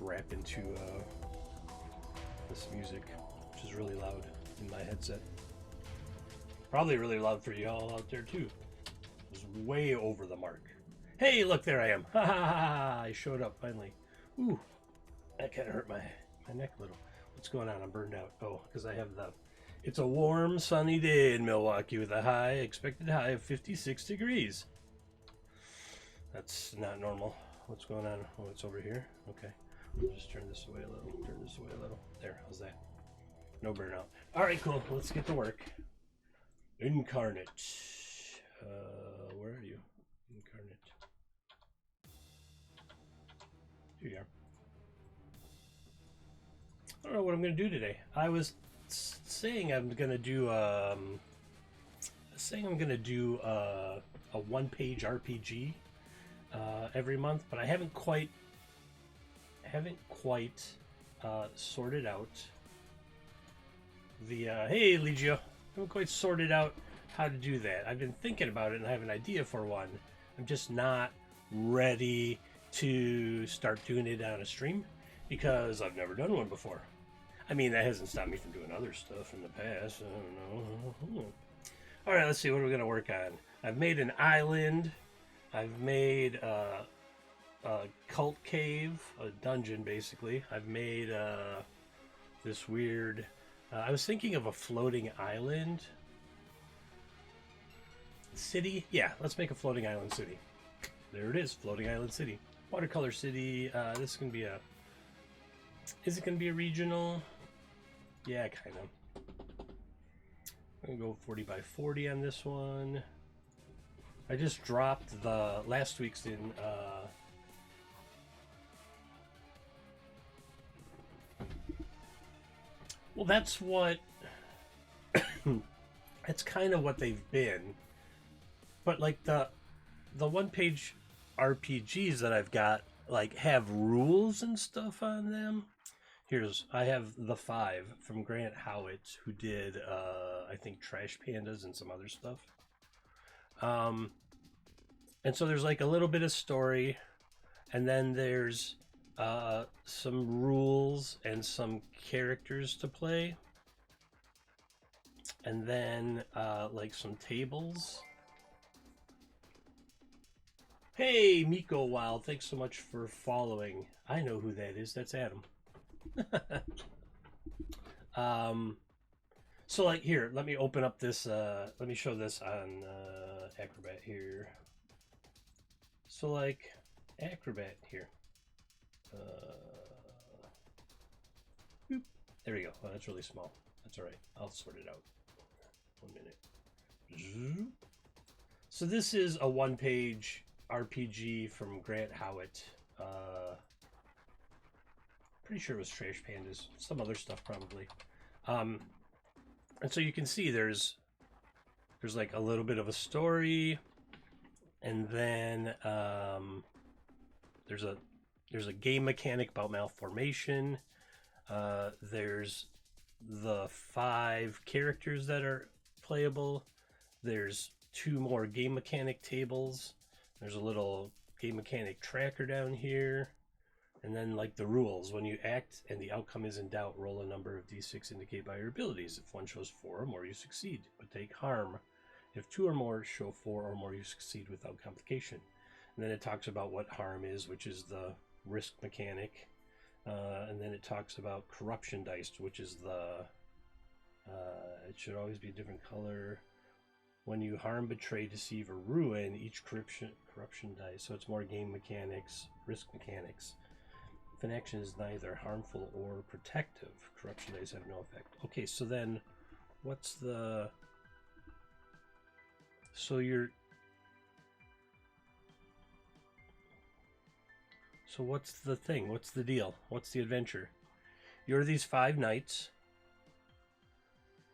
rap into this music, which is really loud in my headset. Probably really loud for y'all out there too. It was way over the mark. Hey, look, there I am. Ha ha ha! I showed up finally. Ooh, that kind of hurt my neck a little. What's going on? I'm burned out. Oh, because I have the... It's a warm, sunny day in Milwaukee with a expected high of 56 degrees. That's not normal. What's going on? Oh, it's over here. Okay. I'll just turn this away a little. Turn this away a little. There. How's that? No burnout. All right, cool. Let's get to work. Incarnate. Where are you? Incarnate. Here you are. I don't know what I'm going to do today. I was saying I'm going to do a one-page RPG every month, but I haven't quite sorted out the hey Legio, I haven't quite sorted out how to do that. I've been thinking about it and I have an idea for one. I'm just not ready to start doing it on a stream because I've never done one before. I mean, that hasn't stopped me from doing other stuff in the past. I don't know. All right, let's see. What are we going to work on? I've made an island. I've made a cult cave, a dungeon, basically. I've made this weird... I was thinking of a floating island city. Yeah, let's make a floating island city. There it is, floating island city. Watercolor city. This is going to be a... Is it going to be a regional? Yeah, kind of. I'm going to go 40 by 40 on this one. I just dropped the last week's in well, that's what that's kind of what they've been. But like the one-page RPGs that I've got like have rules and stuff on them. I have The Five from Grant Howitt, who did I think Trash Pandas and some other stuff. And so there's like a little bit of story, and then there's some rules and some characters to play, and then like some tables. Hey, Miko Wild, thanks so much for following. I know who that is. That's Adam. So like here, let me open up this. Let me show this on Acrobat here. So like Acrobat here. Boop. There we go. Oh, that's really small. That's all right. I'll sort it out. 1 minute. So this is a one-page RPG from Grant Howitt. Pretty sure it was Trash Pandas. Some other stuff probably. And so you can see there's like a little bit of a story, and then there's a game mechanic about malformation. There's the 5 characters that are playable. There's 2 more game mechanic tables. There's a little game mechanic tracker down here. And then like the rules, when you act and the outcome is in doubt, roll a number of d6 indicated by your abilities. If 1 shows 4 or more, you succeed, but take harm. If 2 or more show 4 or more, you succeed without complication. And then it talks about what harm is, which is the risk mechanic. And then it talks about corruption dice, which is the... it should always be a different color. When you harm, betray, deceive, or ruin, each corruption dice. So it's more game mechanics, risk mechanics. If an action is neither harmful or protective, corruption dice have no effect. Okay, so then what's the... So you're... So what's the thing? What's the deal? What's the adventure? You're these 5 knights,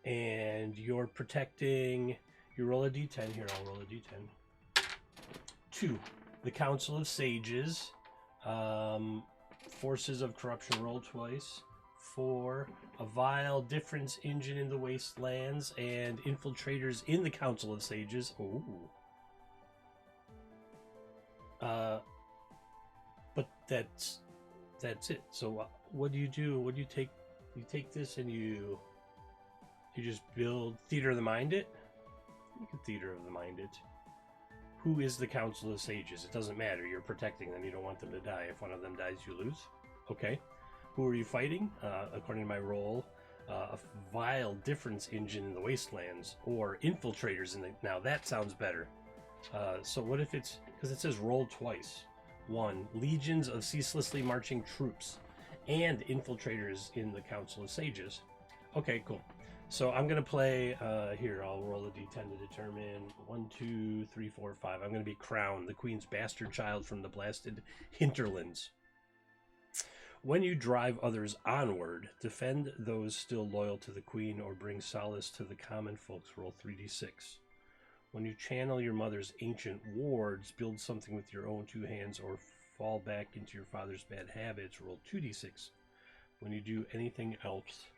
and you're protecting... You roll a d10. Here, I'll roll a d10. 2. The Council of Sages. Forces of Corruption, roll twice. 4. A vile difference engine in the wastelands and infiltrators in the Council of Sages. Ooh. But that's that's it. So what do you do? What do you take? You take this and you just build theater of the mind it. You can theater of the mind it. Who is the Council of Sages? It doesn't matter. You're protecting them. You don't want them to die. If one of them dies, you lose. Okay. Who are you fighting? According to my role, a vile difference engine in the wastelands, or infiltrators in the. Now that sounds better. So what if it's, because it says roll twice. 1. Legions of ceaselessly marching troops and infiltrators in the Council of Sages. Okay, cool. So I'm going to play, here, I'll roll a d10 to determine 1, 2, 3, 4, 5. I'm going to be Crown, the Queen's bastard child from the blasted hinterlands. When you drive others onward, defend those still loyal to the Queen or bring solace to the common folks. Roll 3d6. When you channel your mother's ancient wards, build something with your own 2 hands or fall back into your father's bad habits. Roll 2d6. When you do anything else...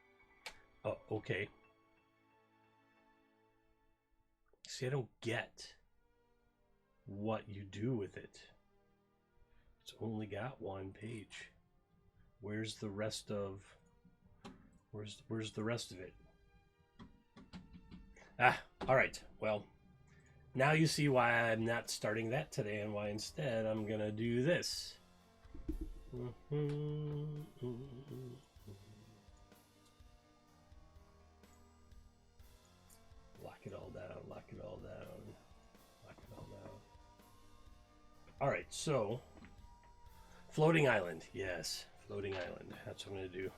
Oh, okay. See, I don't get what you do with it. It's only got 1 page. Where's the rest of... Where's the rest of it? Alright. Well, now you see why I'm not starting that today and why instead I'm gonna do this. Lock it all down, lock it all down, lock it all down. Alright, so floating island, yes, floating island. That's what I'm gonna do.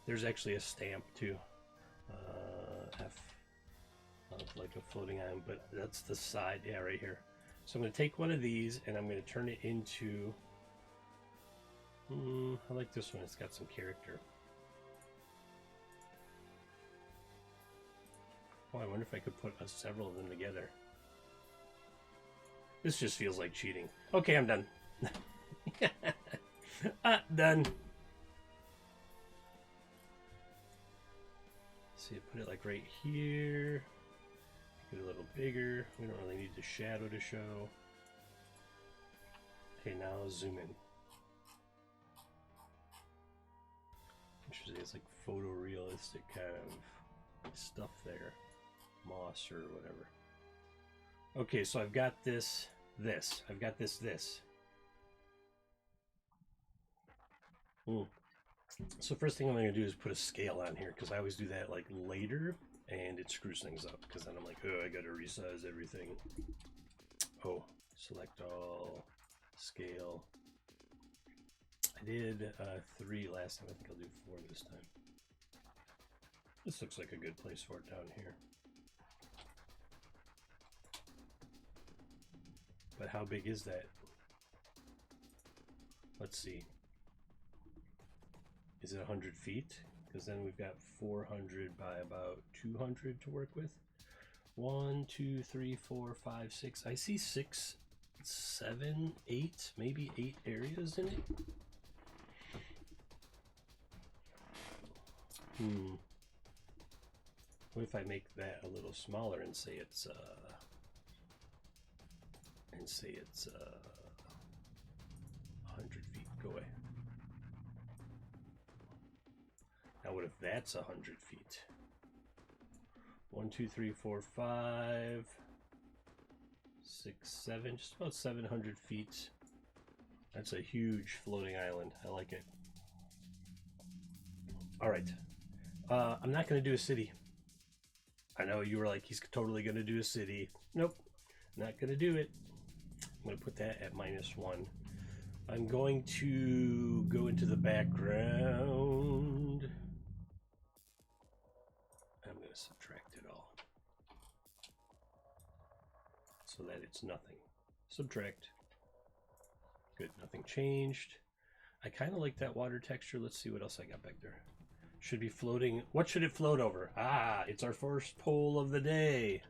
There's actually a stamp too. F of like a floating island, but that's the side, yeah, right here. So I'm gonna take one of these and I'm gonna turn it into I like this one, it's got some character. Oh, I wonder if I could put several of them together. This just feels like cheating. Okay, I'm done. Done. See, put it like right here. Make it a little bigger. We don't really need the shadow to show. Okay, now I'll zoom in. Interesting, it's like photorealistic kind of stuff there. Moss or whatever. Okay, so I've got this. I've got this. So first thing I'm going to do is put a scale on here, because I always do that like later, and it screws things up, because then I'm like, oh, I got to resize everything. Oh, select all, scale. I did 3 last time. I think I'll do 4 this time. This looks like a good place for it down here. But how big is that? Let's see. Is it 100 feet? Because then we've got 400 by about 200 to work with. 1, 2, 3, 4, 5, 6. I see 6, 7, 8, maybe 8 areas in it. What if I make that a little smaller and say it's 100 feet? Go away. Now what if that's 100 feet? 1, 2, 3, 4, 5, 6, 7, just about 700 feet. That's a huge floating island. I like it. All right. I'm not going to do a city. I know you were like, he's totally going to do a city. Nope, not going to do it. I'm going to put that at -1. I'm going to go into the background. I'm going to subtract it all so that it's nothing. Subtract. Good, nothing changed. I kind of like that water texture. Let's see what else I got back there. Should be floating. What should it float over? Ah, it's our first poll of the day.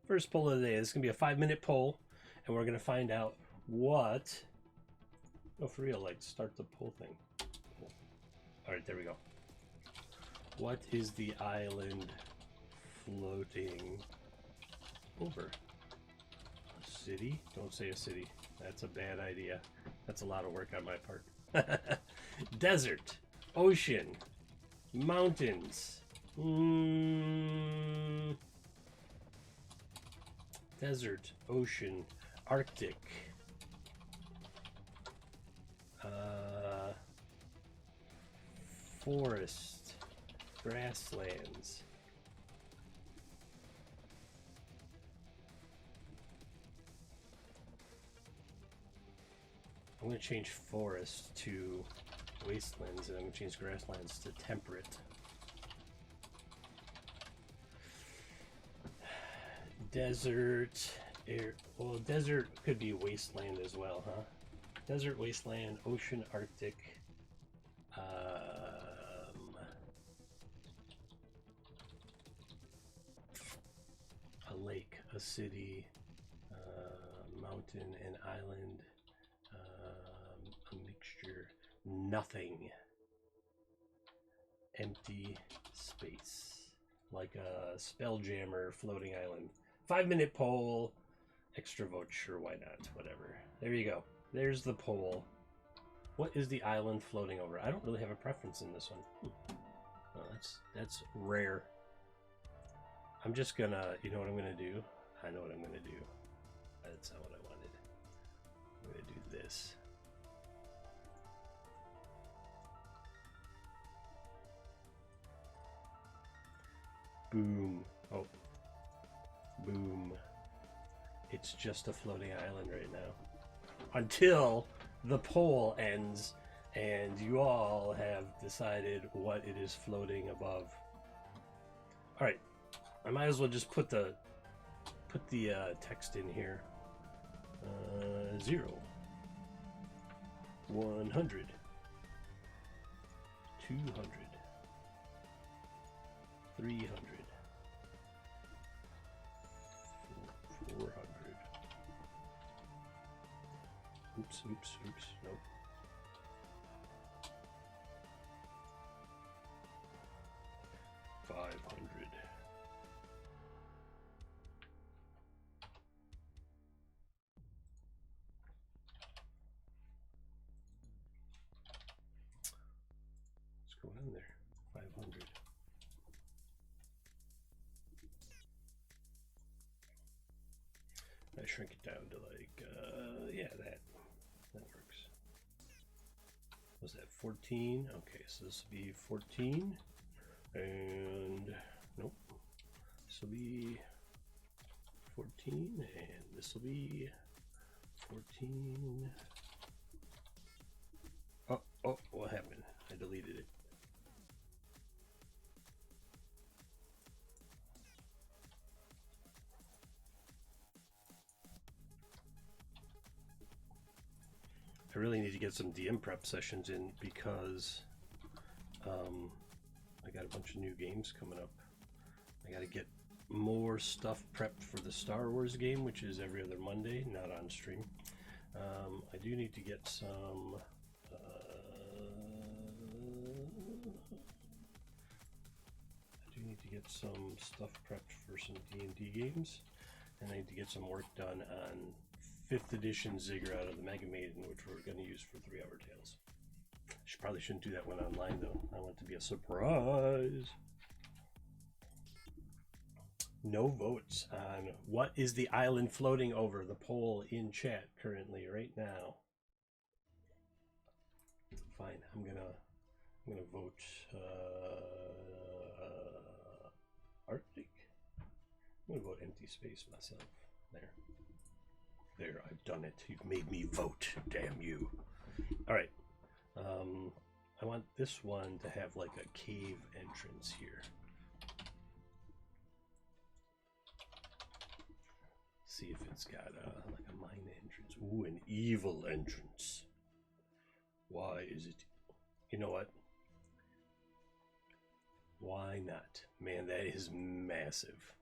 First poll of the day. This is going to be a 5-minute poll, and we're going to find out what... Oh, for real, like, start the poll thing. Cool. All right, there we go. What is the island floating over? A city? Don't say a city. That's a bad idea. That's a lot of work on my part. Desert, ocean, mountains. Desert, ocean, Arctic. Forest, grasslands. I'm going to change forest to wastelands, and I'm going to change grasslands to temperate. Desert, air. Well, desert could be wasteland as well, huh? Desert, wasteland, ocean, Arctic. A lake, a city, mountain, an island, a mixture, nothing, empty space, like a Spelljammer floating island. 5-minute poll, extra vote, sure, why not, whatever. There you go. There's the poll. What is the island floating over? I don't really have a preference in this one. Well, that's rare. I'm just gonna, you know what I'm gonna do? I know what I'm gonna do. That's not what I wanted. I'm gonna do this. Boom. Oh. Boom. It's just a floating island right now. Until the poll ends and you all have decided what it is floating above. Alright. I might as well just put the text in here. 0, 100, 200, 300, 400. Oops, nope. 500. What's going on there? 500. I shrink it down to like, yeah, that works. Was that 14? Okay, so this will be 14, and nope, this will be 14, and this will be 14. Oh, what happened? I deleted it. I really need to get some DM prep sessions in because I got a bunch of new games coming up. I got to get more stuff prepped for the Star Wars game, which is every other Monday, not on stream. I do need to get some stuff prepped for some D&D games, and I need to get some work done on 5th edition Ziggurat of the Mega Maiden, which we're going to use for 3 Hour Tales. Probably shouldn't do that one online though. I want it to be a surprise. No votes on what is the island floating over. The poll in chat currently right now. Fine, I'm gonna vote Arctic. I'm gonna vote empty space myself. There, I've done it. You've made me vote. Damn you. All right. I want this one to have like a cave entrance here. See if it's got like a mine entrance. Ooh, an evil entrance. Why is it? You know what? Why not? Man, that is massive.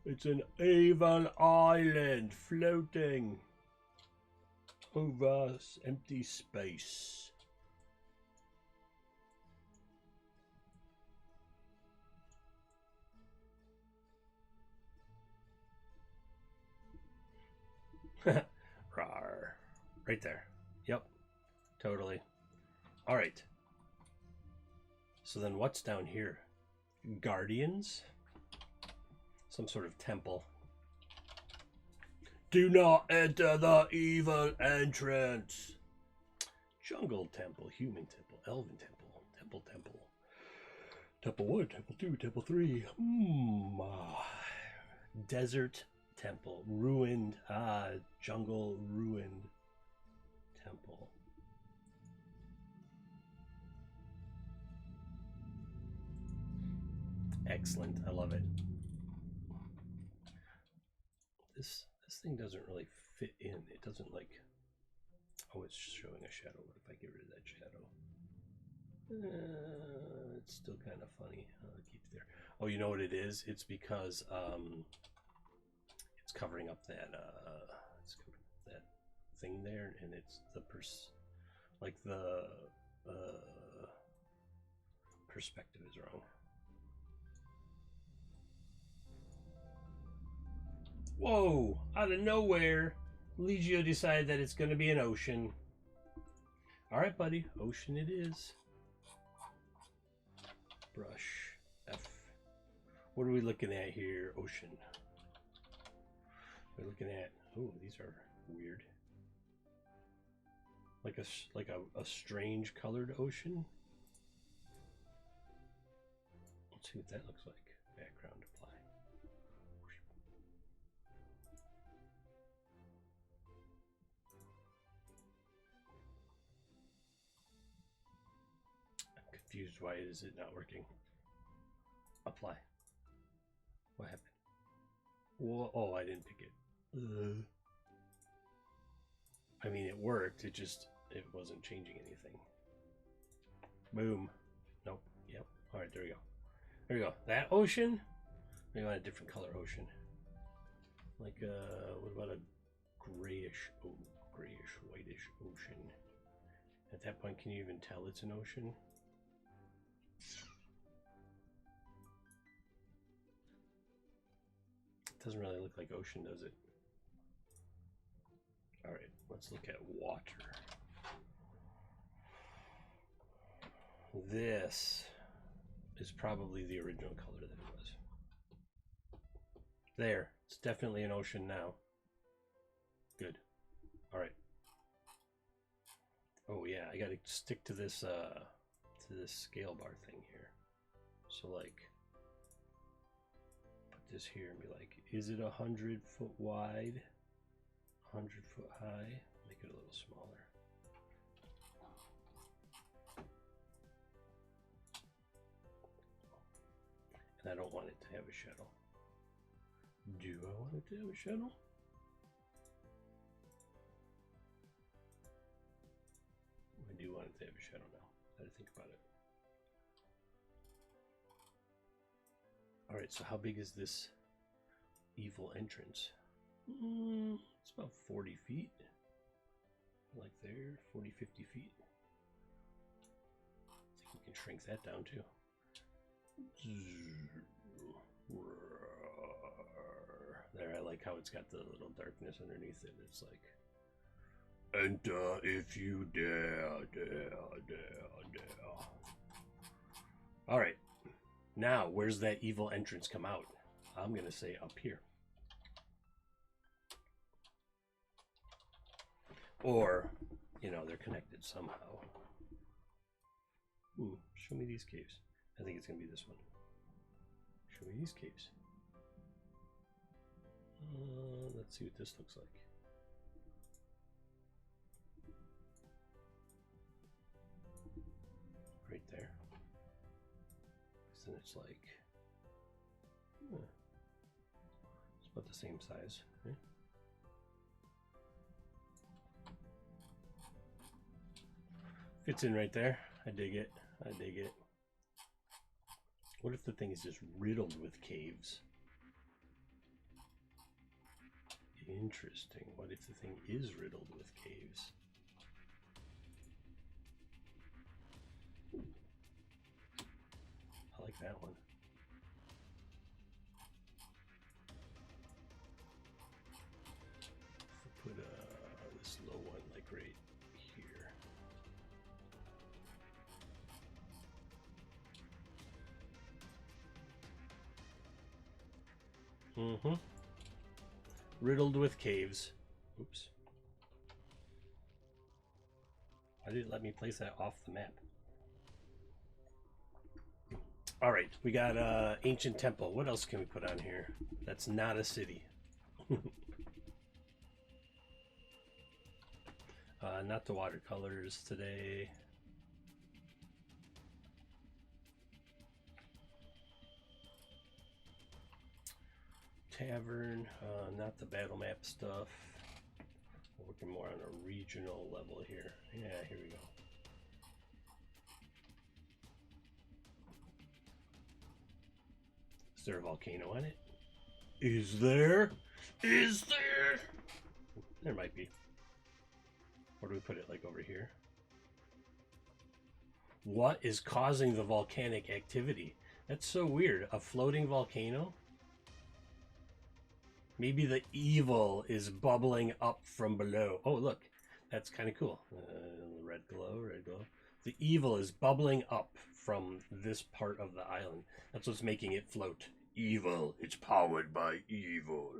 It's an evil island floating over empty space. Rawr. Right there. Yep. Totally. All right. So then what's down here? Guardians? Some sort of temple. Do not enter the evil entrance. Jungle temple, human temple, elven temple, temple. Temple 1, temple 2, temple 3. Desert temple, ruined, jungle ruined temple. Excellent, I love it. This thing doesn't really fit in. It doesn't like. Oh, it's showing a shadow. What if I get rid of that shadow? It's still kind of funny. It keeps there. Oh, you know what it is? It's because it's covering up that thing there, and it's the perspective is wrong. Whoa! Out of nowhere, Legio decided that it's going to be an ocean. All right, buddy. Ocean it is. Brush. F. What are we looking at here? Ocean. We're looking at... Oh, these are weird. Like a strange colored ocean. Let's see what that looks like. Background apply. I'm confused. Why is it not working? Apply. What happened? Whoa, oh, I didn't pick it. I mean, it worked. It wasn't changing anything. Boom. Nope. Yep. All right, there we go. There we go. That ocean. We want a different color ocean. Like, what about a grayish, whitish ocean? At that point, can you even tell it's an ocean? It doesn't really look like ocean, does it? All right, let's look at water. This is probably the original color that it was. There, it's definitely an ocean now. Good. All right. Oh yeah, I gotta stick to this scale bar thing here. So like, put this here and be like, is it 100 foot wide? 100 foot high? Make it a little smaller. And I don't want it to have a shadow. Do I want it to have a shadow? I do want it to have a shadow now. I had to think about it. Alright, so how big is this evil entrance? It's about 40 feet. Like there, 40, 50 feet. I think we can shrink that down too. There, I like how it's got the little darkness underneath it. It's like, enter if you dare. All right, now where's that evil entrance come out? I'm gonna say up here. Or, you know, they're connected somehow. Show me these caves. I think it's gonna be this one. Show me these caves. Let's see what this looks like. Right there. So then it's like, it's about the same size, right? Fits in right there. I dig it. I dig it. What if the thing is just riddled with caves? Interesting. What if the thing is riddled with caves? I like that one. Put Mm-hmm. Riddled with caves. Oops. Why did it let me place that off the map? Alright, we got Ancient Temple. What else can we put on here? That's not a city. Not the watercolors today. Tavern, not the battle map stuff. We're working more on a regional level here. Yeah, here we go. Is there a volcano on it? Is there? Is there? There might be. Where do we put it? Like over here? What is causing the volcanic activity? That's so weird. A floating volcano? Maybe the evil is bubbling up from below. Oh, look. That's kind of cool. Red glow, red glow. The evil is bubbling up from this part of the island. That's what's making it float. Evil. It's powered by evil.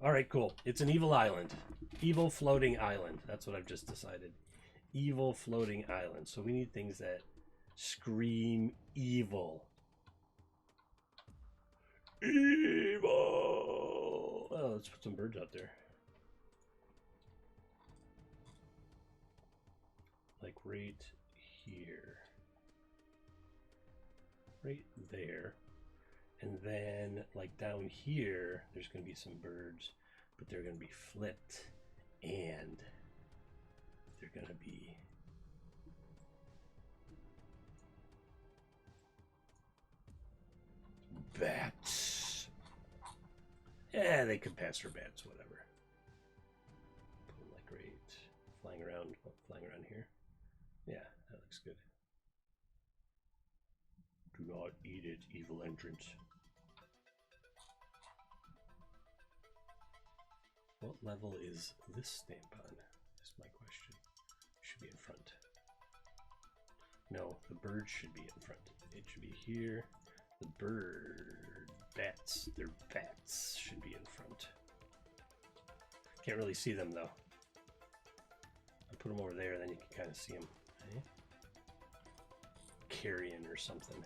All right, cool. It's an evil island. Evil floating island. That's what I've just decided. Evil floating island. So we need things that scream evil. Evil! Oh, let's put some birds out there. Like right here. Right there. And then, like down here, there's going to be some birds, but they're going to be flipped. And they're going to be... bats. Yeah, they could pass for bats, whatever. Put them like right, flying around here. Yeah, that looks good. Do not eat it, evil entrance. What level is this stamp on? Is my question. Should be in front. No, the bird should be in front. It should be here. The bird bats. Their bats should be in front. Can't really see them though. I put them over there, then you can kind of see them. Okay? Carrion or something.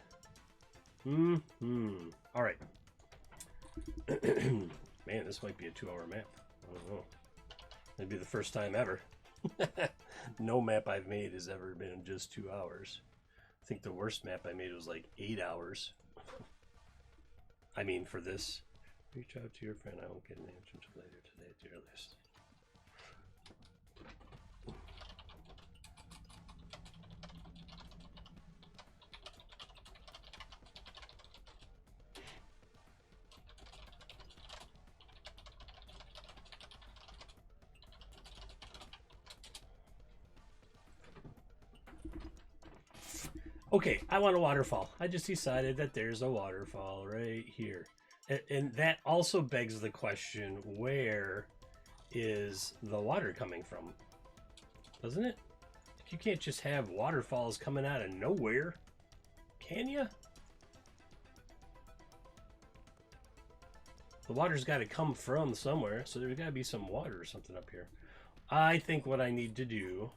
All right. Man, this might be a 2-hour map. I don't know. It'd be the first time ever. No map I've made has ever been just 2 hours. I think the worst map I made was like 8 hours. I mean, for this. Reach out to your friend. I won't get an answer until later today at the earliest. Okay, I want a waterfall. I just decided that there's a waterfall right here. And that also begs the question, where is the water coming from? Doesn't it? You can't just have waterfalls coming out of nowhere. Can you? The water's got to come from somewhere, so there's got to be some water or something up here. I think what I need to do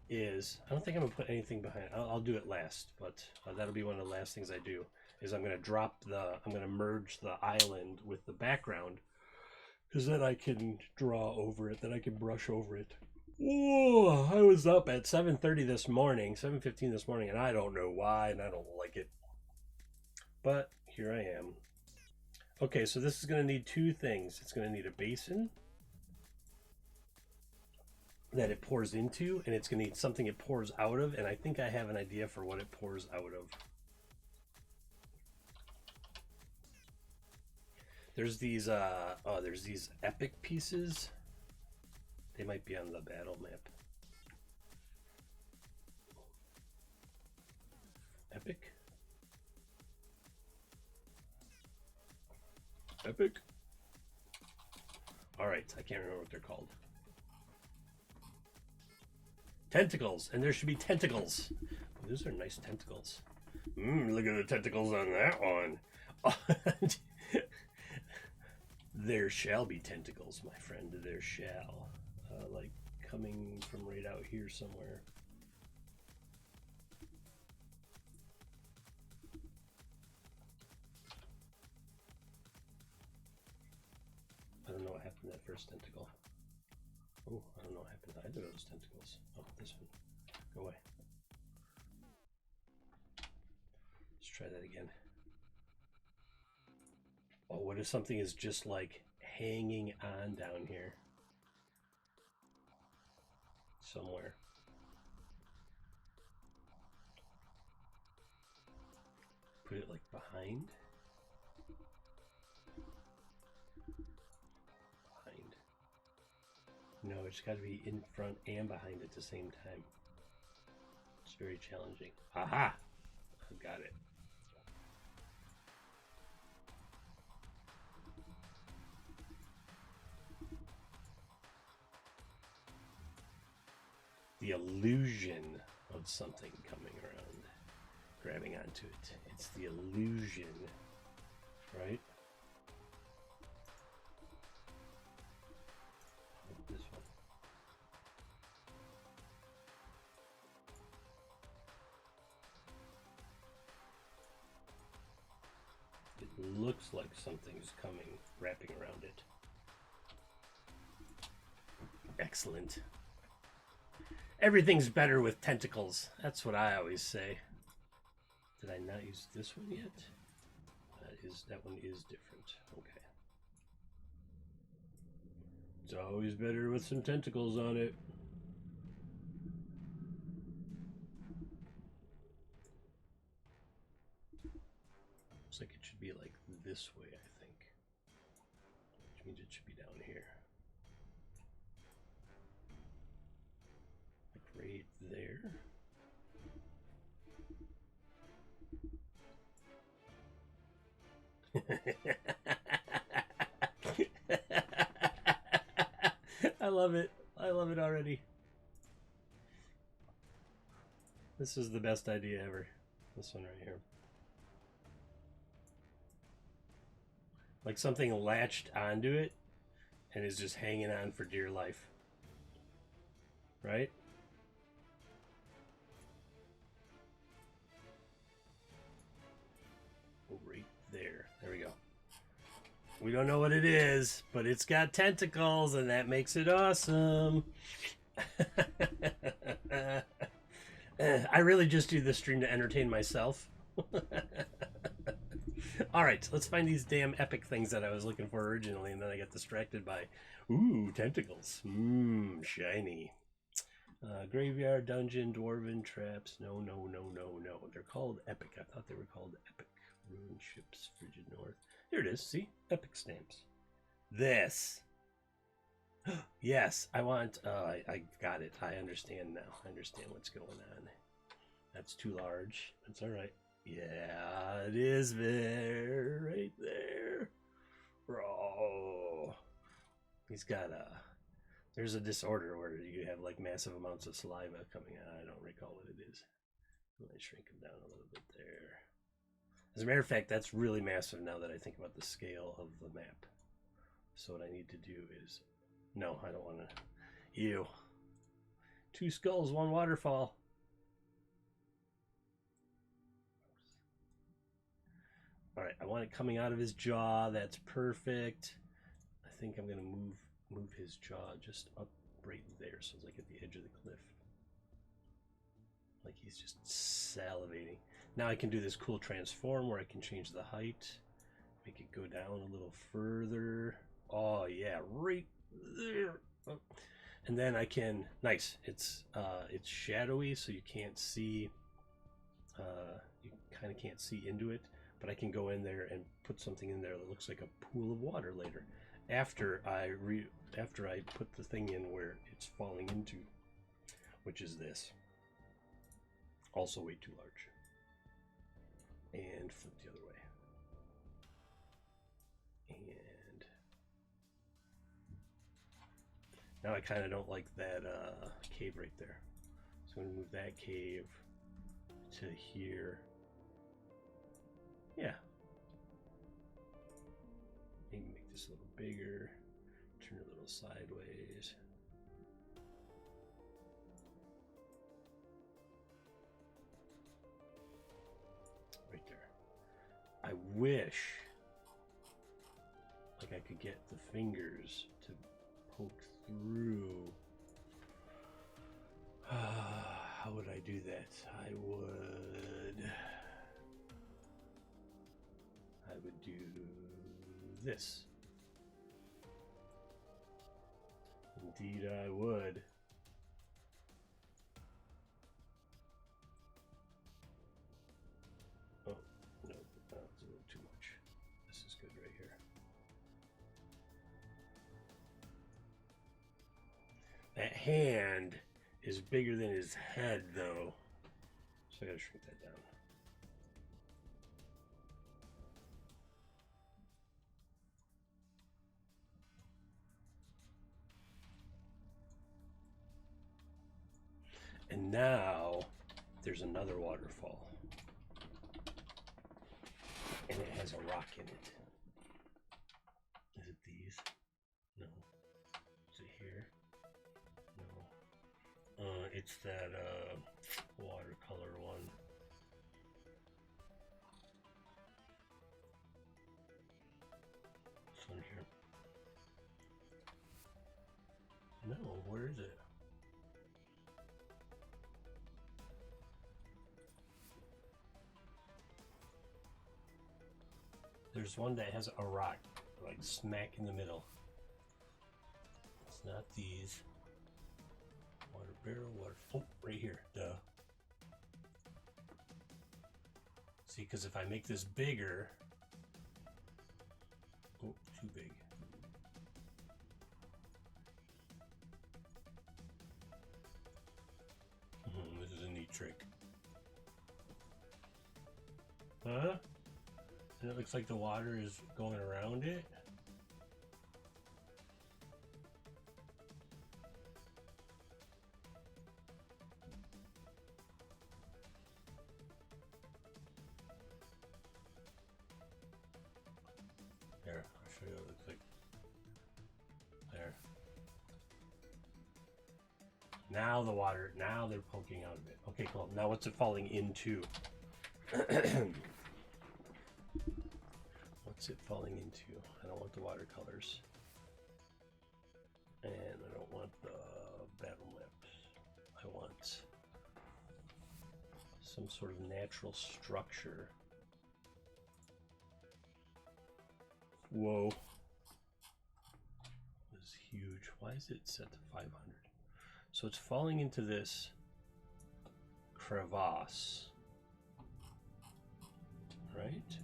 is, I don't think I'm gonna put anything behind. I'll do it last, but that'll be one of the last things I do. Is I'm gonna merge the island with the background, because then I can draw over it. Then I can brush over it. Whoa! I was up at 7:30 this morning, 7:15 this morning, and I don't know why, and I don't like it. But here I am. Okay, so this is gonna need two things. It's gonna need a basin that it pours into, and it's going to need something it pours out of, and I think I have an idea for what it pours out of. There's these there's these epic pieces. They might be on the battle map. Epic? Epic? Alright, I can't remember what they're called. Tentacles, and there should be tentacles. Those are nice tentacles. Look at the tentacles on that one. There shall be tentacles, my friend. There shall. Like coming from right out here somewhere. I don't know what happened to that first tentacle. Oh, I don't know what happened to either of those tentacles. Oh, this one. Go away. Let's try that again. Oh, what if something is just like hanging on down here? Somewhere. Put it like behind. No, it's got to be in front and behind at the same time. It's very challenging. Aha! I've got it. The illusion of something coming around, grabbing onto it. It's the illusion, right? This one. It looks like something's coming, wrapping around it. Excellent. Everything's better with tentacles. That's what I always say. Did I not use this one yet? That one is different. Okay. It's always better with some tentacles on it. Looks like it should be like this way, I think. Which means it should be down here. Like right there. I love it. I love it already. This is the best idea ever. This one right here. Like something latched onto it and is just hanging on for dear life. Right? Right there. There we go. We don't know what it is, but it's got tentacles, and that makes it awesome. I really just do this stream to entertain myself. Alright, let's find these damn epic things that I was looking for originally, and then I got distracted by, ooh, tentacles. Shiny. Graveyard, dungeon, dwarven, traps. No. They're called epic. I thought they were called epic. Ruined ships, frigid north. Here it is. See? Epic stamps. This. Yes, I want... I got it. I understand now. I understand what's going on. That's too large. That's all right. Yeah, it is there. Right there. Oh. He's got a... There's a disorder where you have like massive amounts of saliva coming out. I don't recall what it is. Let me shrink him down a little bit there. As a matter of fact, that's really massive now that I think about the scale of the map. So what I need to do is... No, I don't want to... Ew. 2 skulls, 1 waterfall. Alright, I want it coming out of his jaw. That's perfect. I think I'm going to move his jaw just up right there. So it's like at the edge of the cliff. Like he's just salivating. Now I can do this cool transform where I can change the height. Make it go down a little further. Oh yeah, right there. Oh. And then I can, nice, it's shadowy so you can't see, you kind of can't see into it, but I can go in there and put something in there that looks like a pool of water later after I put the thing in where it's falling into, which is this. Also way too large. And flip the other way. And now I kind of don't like that cave right there. So I'm going to move that cave to here. bigger. Turn it a little sideways. Right there. I wish like I could get the fingers to poke through. How would I do that? I would do this. Indeed I would. Oh, no, that's a little too much. This is good right here. That hand is bigger than his head, though. So I gotta shrink that down. And now there's another waterfall. And it has a rock in it. Is it these? No. Is it here? No. It's that watercolor one. This one here. No, where is it? There's one that has a rock, like smack in the middle. It's not these. Water barrel, water. Oh, right here. Duh. See, because if I make this bigger. Oh, too big. This is a neat trick. Huh? And it looks like the water is going around it. There, I'll show you what it looks like. There. Now the water, now they're poking out of it. Okay, cool. Now what's it falling into? What's it falling into? I don't want the watercolors. And I don't want the battle maps. I want some sort of natural structure. Whoa. This is huge. Why is it set to 500? So it's falling into this crevasse, right?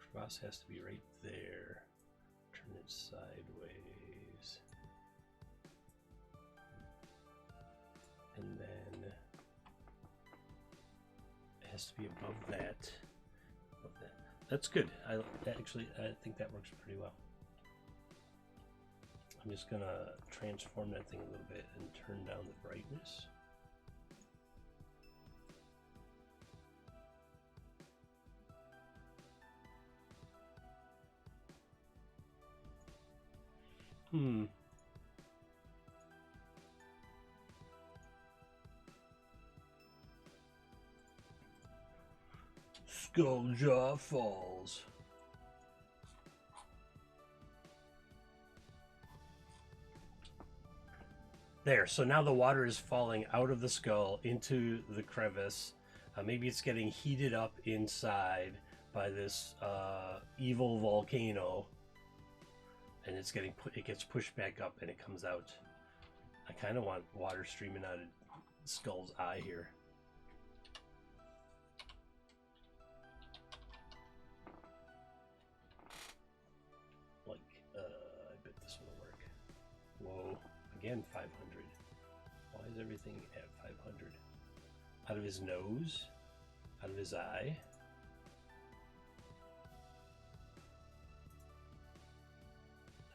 Crevasse has to be right there. Turn it sideways. And then it has to be above that. That's good. I think that works pretty well. I'm just gonna transform that thing a little bit and turn down the brightness. Skulljaw Falls. There, so now the water is falling out of the skull into the crevice. Maybe it's getting heated up inside by this evil volcano, and it gets pushed back up and it comes out. I kind of want water streaming out of Skull's eye here. Like, I bet this will work. Whoa, again 500. Why is everything at 500? Out of his nose? Out of his eye?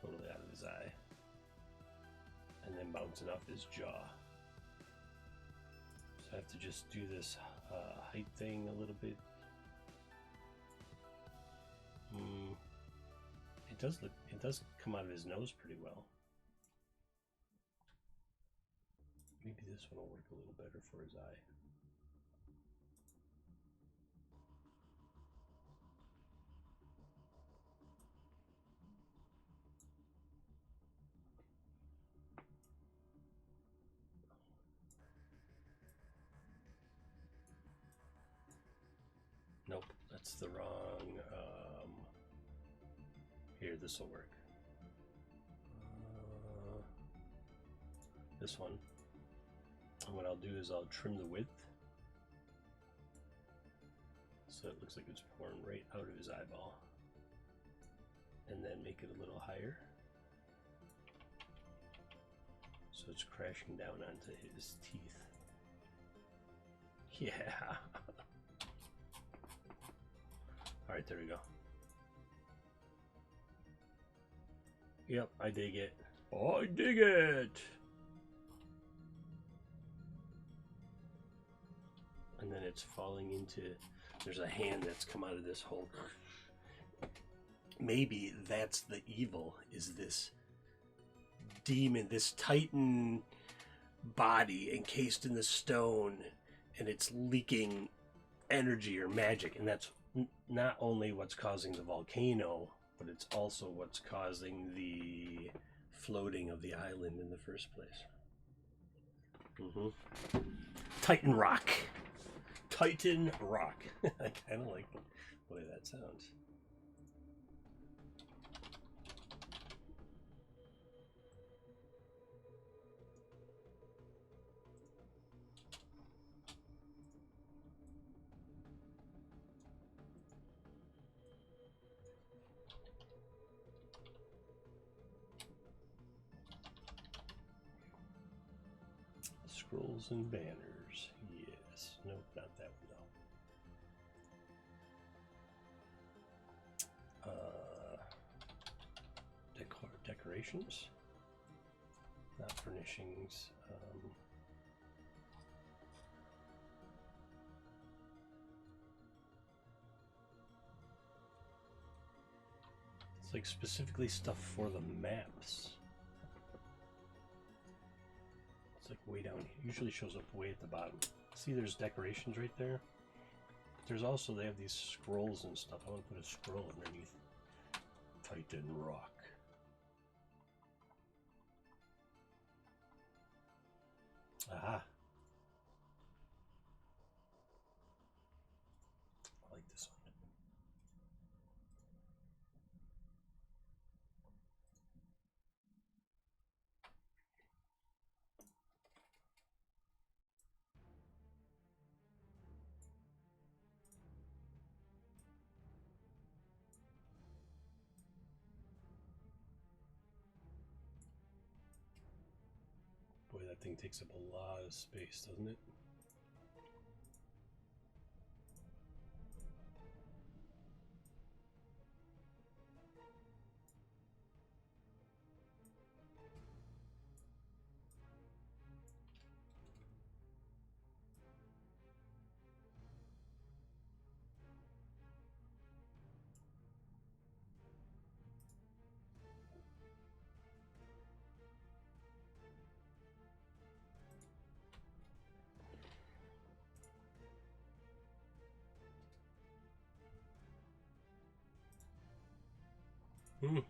Totally out of his eye. And then bouncing off his jaw. So I have to just do this height thing a little bit. It does come out of his nose pretty well. Maybe this one will work a little better for his eye. Nope, that's the wrong. Here, this will work. This one. And what I'll do is I'll trim the width so it looks like it's pouring right out of his eyeball, and then make it a little higher so it's crashing down onto his teeth. Yeah. All right, there we go. Yep, I dig it. I dig it. And then it's falling into, there's a hand that's come out of this hole. Maybe that's the evil, is this demon, this titan body encased in the stone, and it's leaking energy or magic, and that's not only what's causing the volcano, but it's also what's causing the floating of the island in the first place. Titan Rock. Titan Rock. I kind of like the way that sounds. Scrolls and banners. Yes. Nope, not that one though. Decorations. Not furnishings. It's like specifically stuff for the maps. It's like way down here. Usually shows up way at the bottom. See, there's decorations right there. But there's also, they have these scrolls and stuff. I want to put a scroll underneath Titan Rock. Aha. I like this one. Boy, that thing takes up a lot of space, doesn't it?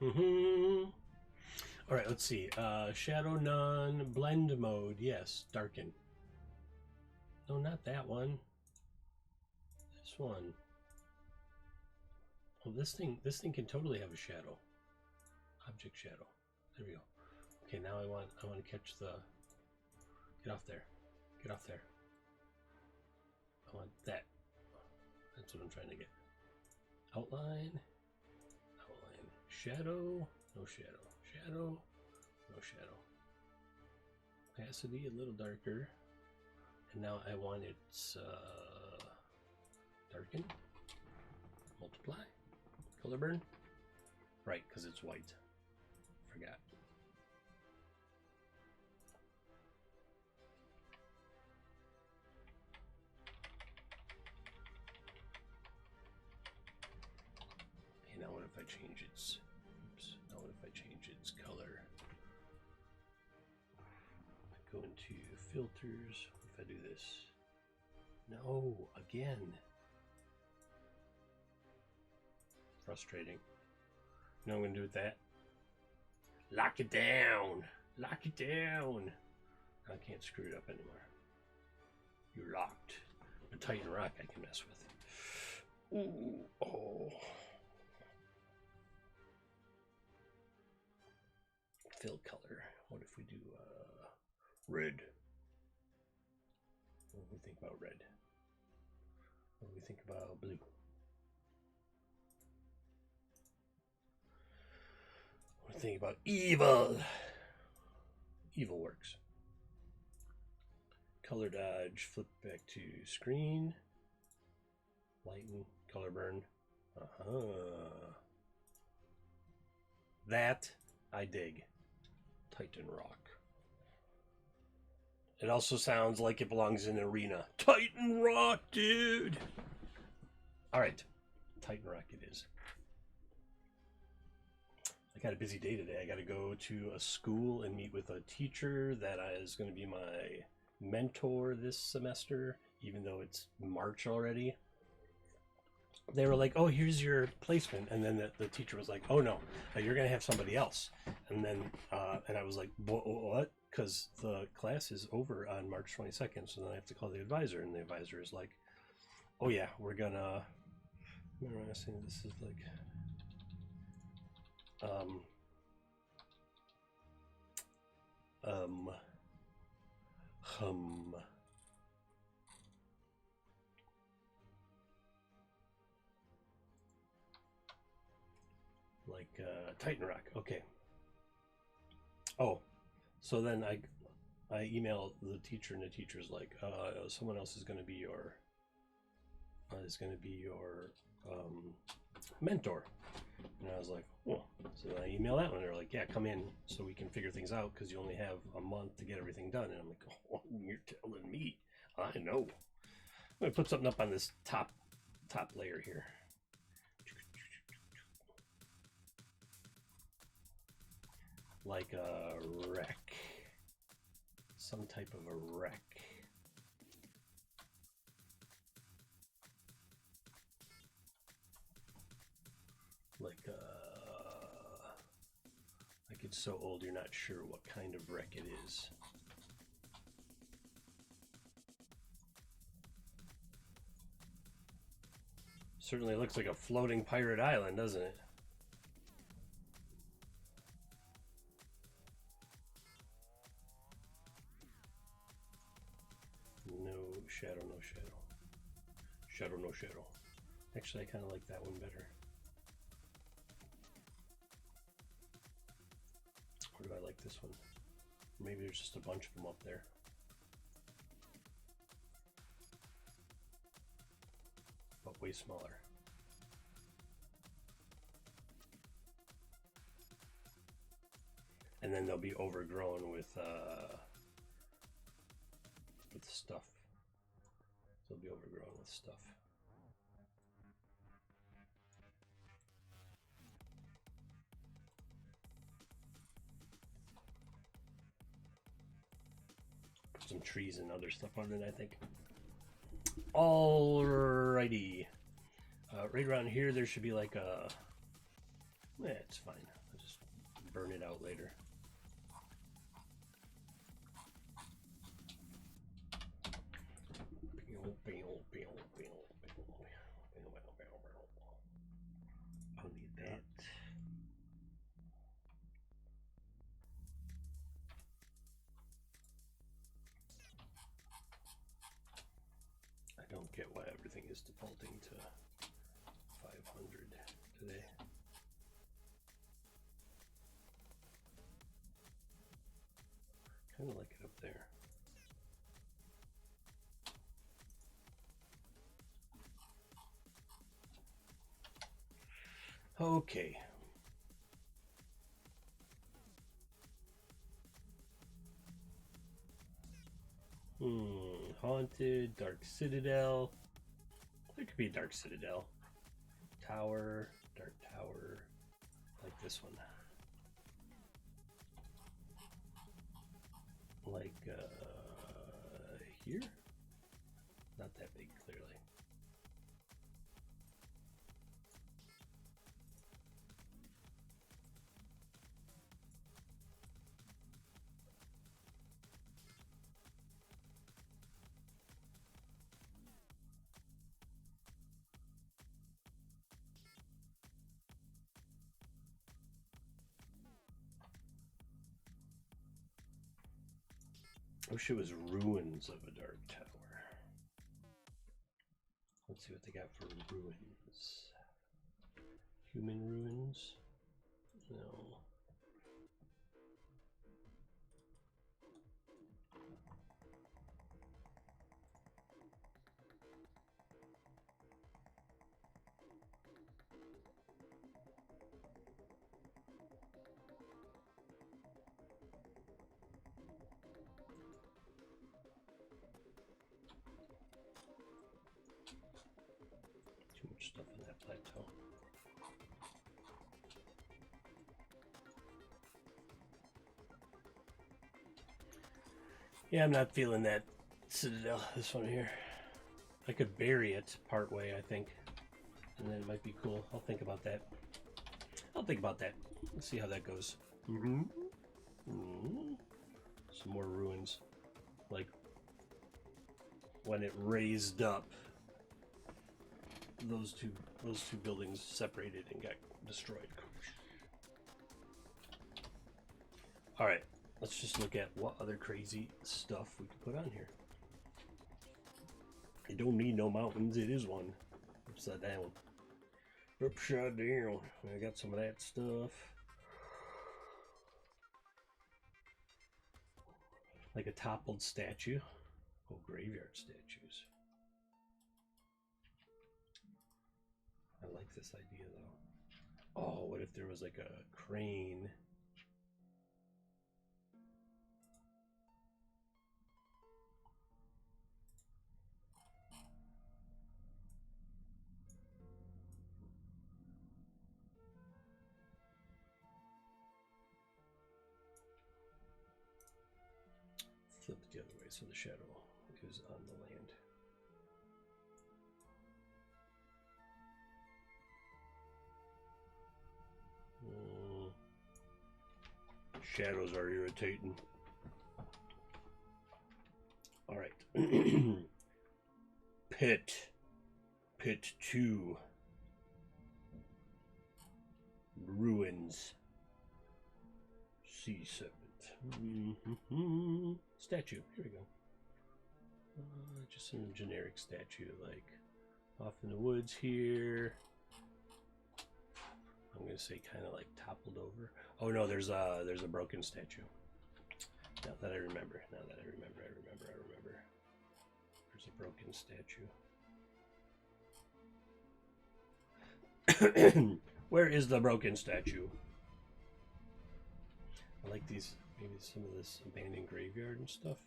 All right, let's see. Shadow None, blend mode. Yes, darken. No, not that one. This one. Well, this thing can totally have a shadow. Object shadow. There we go. Okay, now I want to catch the. Get off there. Get off there. I want that. That's what I'm trying to get. Outline. Outline. Shadow. No shadow. Shadow. No shadow. Opacity a little darker. And now I want it darken. Multiply. Color burn. Right, because it's white. Forgot. change its... Oops. Now what if I change its color? I go into filters. What if I do this? No, again. Frustrating. You know what I'm going to do with that? Lock it down. Lock it down. I can't screw it up anymore. You're locked. A Titan Rock I can mess with. Ooh, oh. Fill color. What if we do red? What do we think about red? What do we think about blue? What do we think about evil? Evil works. Color dodge, flip back to screen. Lighten, color burn. That I dig. Titan Rock. It also sounds like it belongs in an arena. Titan Rock, dude! Alright. Titan Rock it is. I got a busy day today. I got to go to a school and meet with a teacher that is going to be my mentor this semester, even though it's March already. They were like, oh, here's your placement. And then the teacher was like, oh, no, you're going to have somebody else. And then, and I was like, what? Because the class is over on March 22nd. So then I have to call the advisor. And the advisor is like, oh, yeah, we're going to, remember I was saying this is like, like Titan Rock. Okay. Oh, so then I email the teacher, and the teacher's like, someone else is going to be your mentor. And I was like, oh. So then I email that one. They're like, yeah, come in so we can figure things out because you only have a month to get everything done. And I'm like, oh, you're telling me. I know. I'm going to put something up on this top layer here. Like a wreck. Some type of a wreck. Like it's so old you're not sure what kind of wreck it is. Certainly looks like a floating pirate island, doesn't it? No shadow, no shadow. Shadow, no shadow. Actually, I kind of like that one better. Or do I like this one? Maybe there's just a bunch of them up there. But way smaller. And then they'll be overgrown with stuff. They'll be overgrown with stuff. Put some trees and other stuff on it, I think. Alrighty. Right around here, there should be like a... Yeah, it's fine. I'll just burn it out later. I'll need that. I don't get why everything is defaulting to 500 today. Kind of like it up there. Okay. Haunted, Dark Citadel. There could be a Dark Citadel. Tower, Dark Tower. this one. Like here? Not that big, clearly. I wish it was ruins of a dark tower. Let's see what they got for ruins. Human ruins? No. Too much stuff on that plateau. Yeah, I'm not feeling that citadel, this one here. I could bury it part way, I think. And then it might be cool. I'll think about that. I'll think about that. Let's see how that goes. Some more ruins. Like when it raised up, those two buildings separated and got destroyed. All right, let's just look at what other crazy stuff we can put on here. It don't need no mountains. It is one. Upside down. Upside down. I got some of that stuff. Like a toppled statue. Oh, graveyard statues. I like this idea though. Oh, what if there was like a crane? Flip it the other way so the shadow is on the land. Shadows are irritating. All right. Pit 2. Ruins. C7. Statue. Here we go. Just some generic statue, like off in the woods here. I'm gonna say kind of like toppled over. Oh no, there's a broken statue. Now that I remember. I remember. There's a broken statue. Where is the broken statue? I like these. Maybe some of this abandoned graveyard and stuff.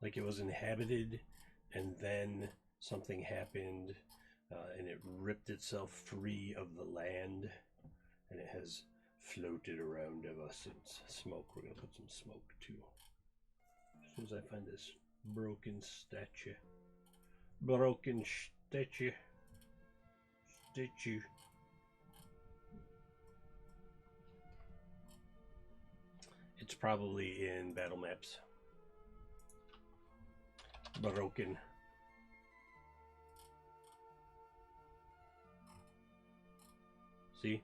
Like it was inhabited, and then something happened, and it ripped itself free of the land, and it has floated around ever since. Smoke. We're gonna put some smoke too. As soon as I find this broken statue. Broken statue. Statue. It's probably in battle maps. Broken. See?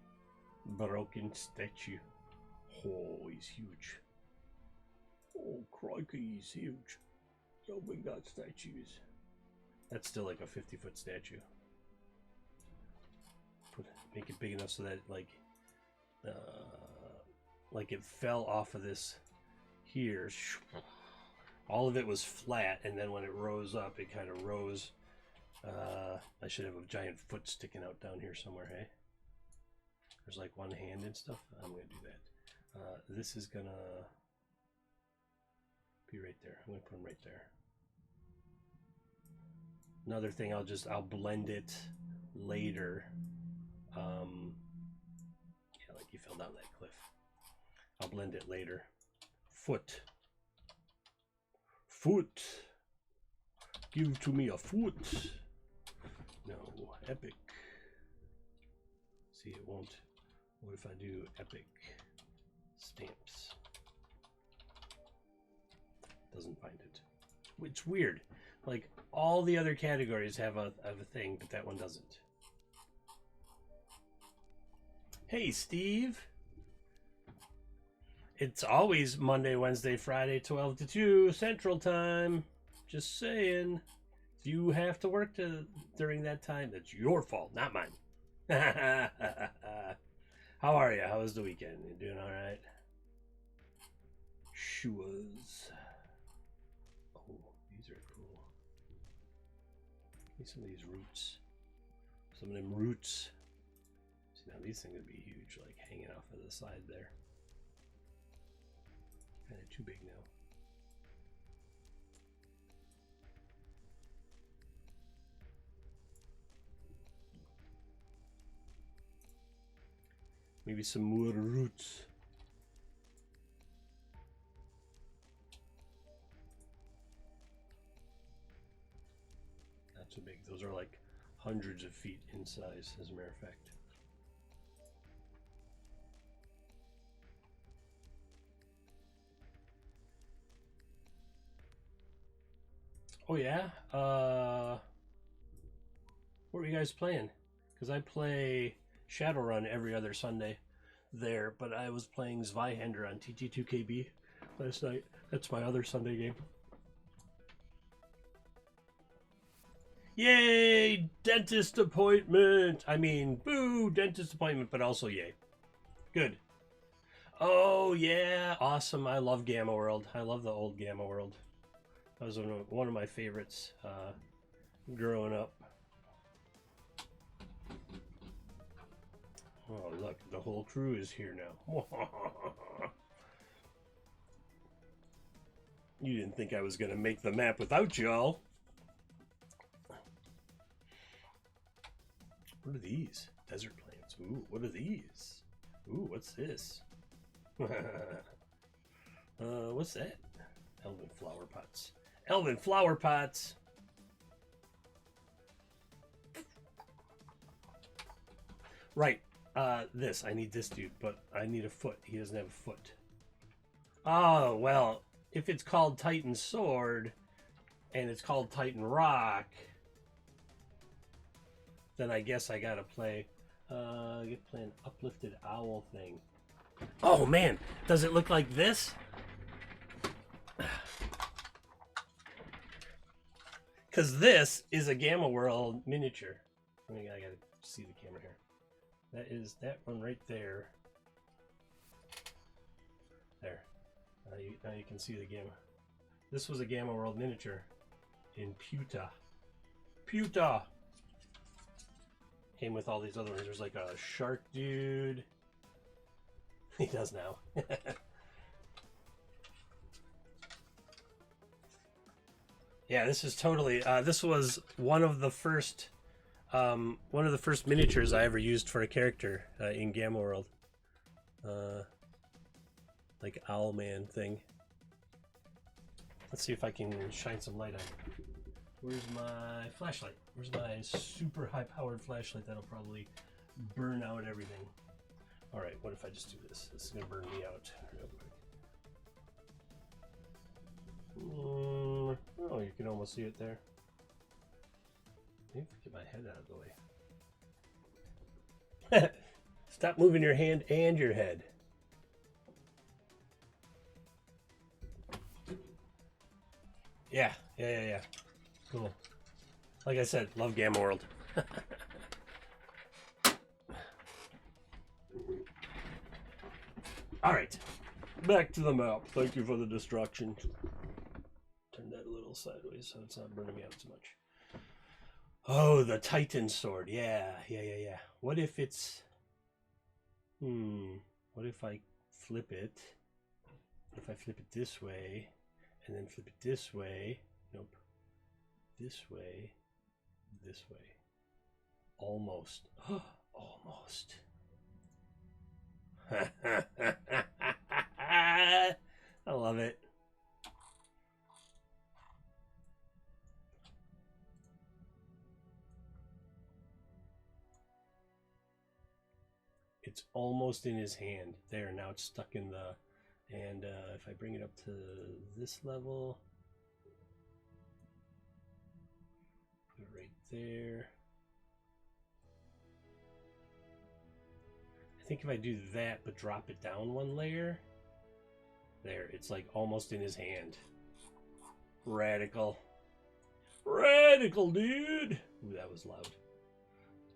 Broken statue. Oh, he's huge. Oh, crikey, he's huge. So we got statues. That's still like a 50-foot statue. Make it big enough so that like it fell off of this here. All of it was flat, and then when it rose up, it kind of rose. I should have a giant foot sticking out down here somewhere, hey? There's like one hand and stuff. I'm gonna do that. This is gonna be right there. I'm gonna put them right there. Another thing, I'll blend it later. he fell down that cliff. I'll blend it later. Foot. Foot. Give to me a foot. No, epic. See, it won't. What if I do epic stamps? Doesn't find it. It's weird. Like, all the other categories have a thing, but that one doesn't. Hey, Steve. It's always Monday, Wednesday, Friday, 12 to 2 Central Time. Just saying. If you have to work during that time, that's your fault, not mine. How are you? How was the weekend? You doing all right? Shuas. Oh, these are cool. Give me some of these roots. Some of them roots. See, now these things would be huge, like hanging off of the side there. Kind of too big now. Maybe some more roots. Not so big. Those are like hundreds of feet in size, as a matter of fact. Oh yeah? What were you guys playing? Because I play Shadowrun every other Sunday there, but I was playing Zweihander on TT2KB last night. That's my other Sunday game. Yay! Dentist appointment! I mean, boo! Dentist appointment, but also yay. Good. Oh, yeah! Awesome. I love Gamma World. I love the old Gamma World. That was one of my favorites growing up. Oh, look, the whole crew is here now. You didn't think I was going to make the map without y'all. What are these? Desert plants. Ooh, what are these? Ooh, what's this? What's that? Elven flower pots. Elven flower pots! Right. This. I need this dude, but I need a foot. He doesn't have a foot. Oh, well, if it's called Titan Sword, and it's called Titan Rock, then I guess I gotta play, play an Uplifted Owl thing. Oh, man! Does it look like this? Because this is a Gamma World miniature. I gotta see the camera here. That is that one right there. There. Now you can see the Gamma. This was a Gamma World miniature in Puta. Puta! Came with all these other ones. There's like a shark dude. He does now. Yeah, this is totally. This was one of the first miniatures I ever used for a character in Gamma World. Like Owlman thing. Let's see if I can shine some light on it. Where's my flashlight? Where's my super high-powered flashlight that'll probably burn out everything? All right, what if I just do this? This is gonna burn me out real quick. Oh, you can almost see it there. Maybe get my head out of the way. Stop moving your hand and your head. Yeah. Cool. Like I said, love Gamma World. All right, back to the map. Thank you for the distraction. Turn that a little sideways so it's not burning me out so much. Oh, the Titan sword. Yeah. What if it's... What if I flip it? What if I flip it this way, and then flip it this way? Nope. This way. This way. Almost. Almost. I love it. It's almost in his hand. There, now it's stuck in the... And if I bring it up to this level... Put it right there. I think if I do that, but drop it down one layer... There, it's like almost in his hand. Radical. Radical, dude! Ooh, that was loud.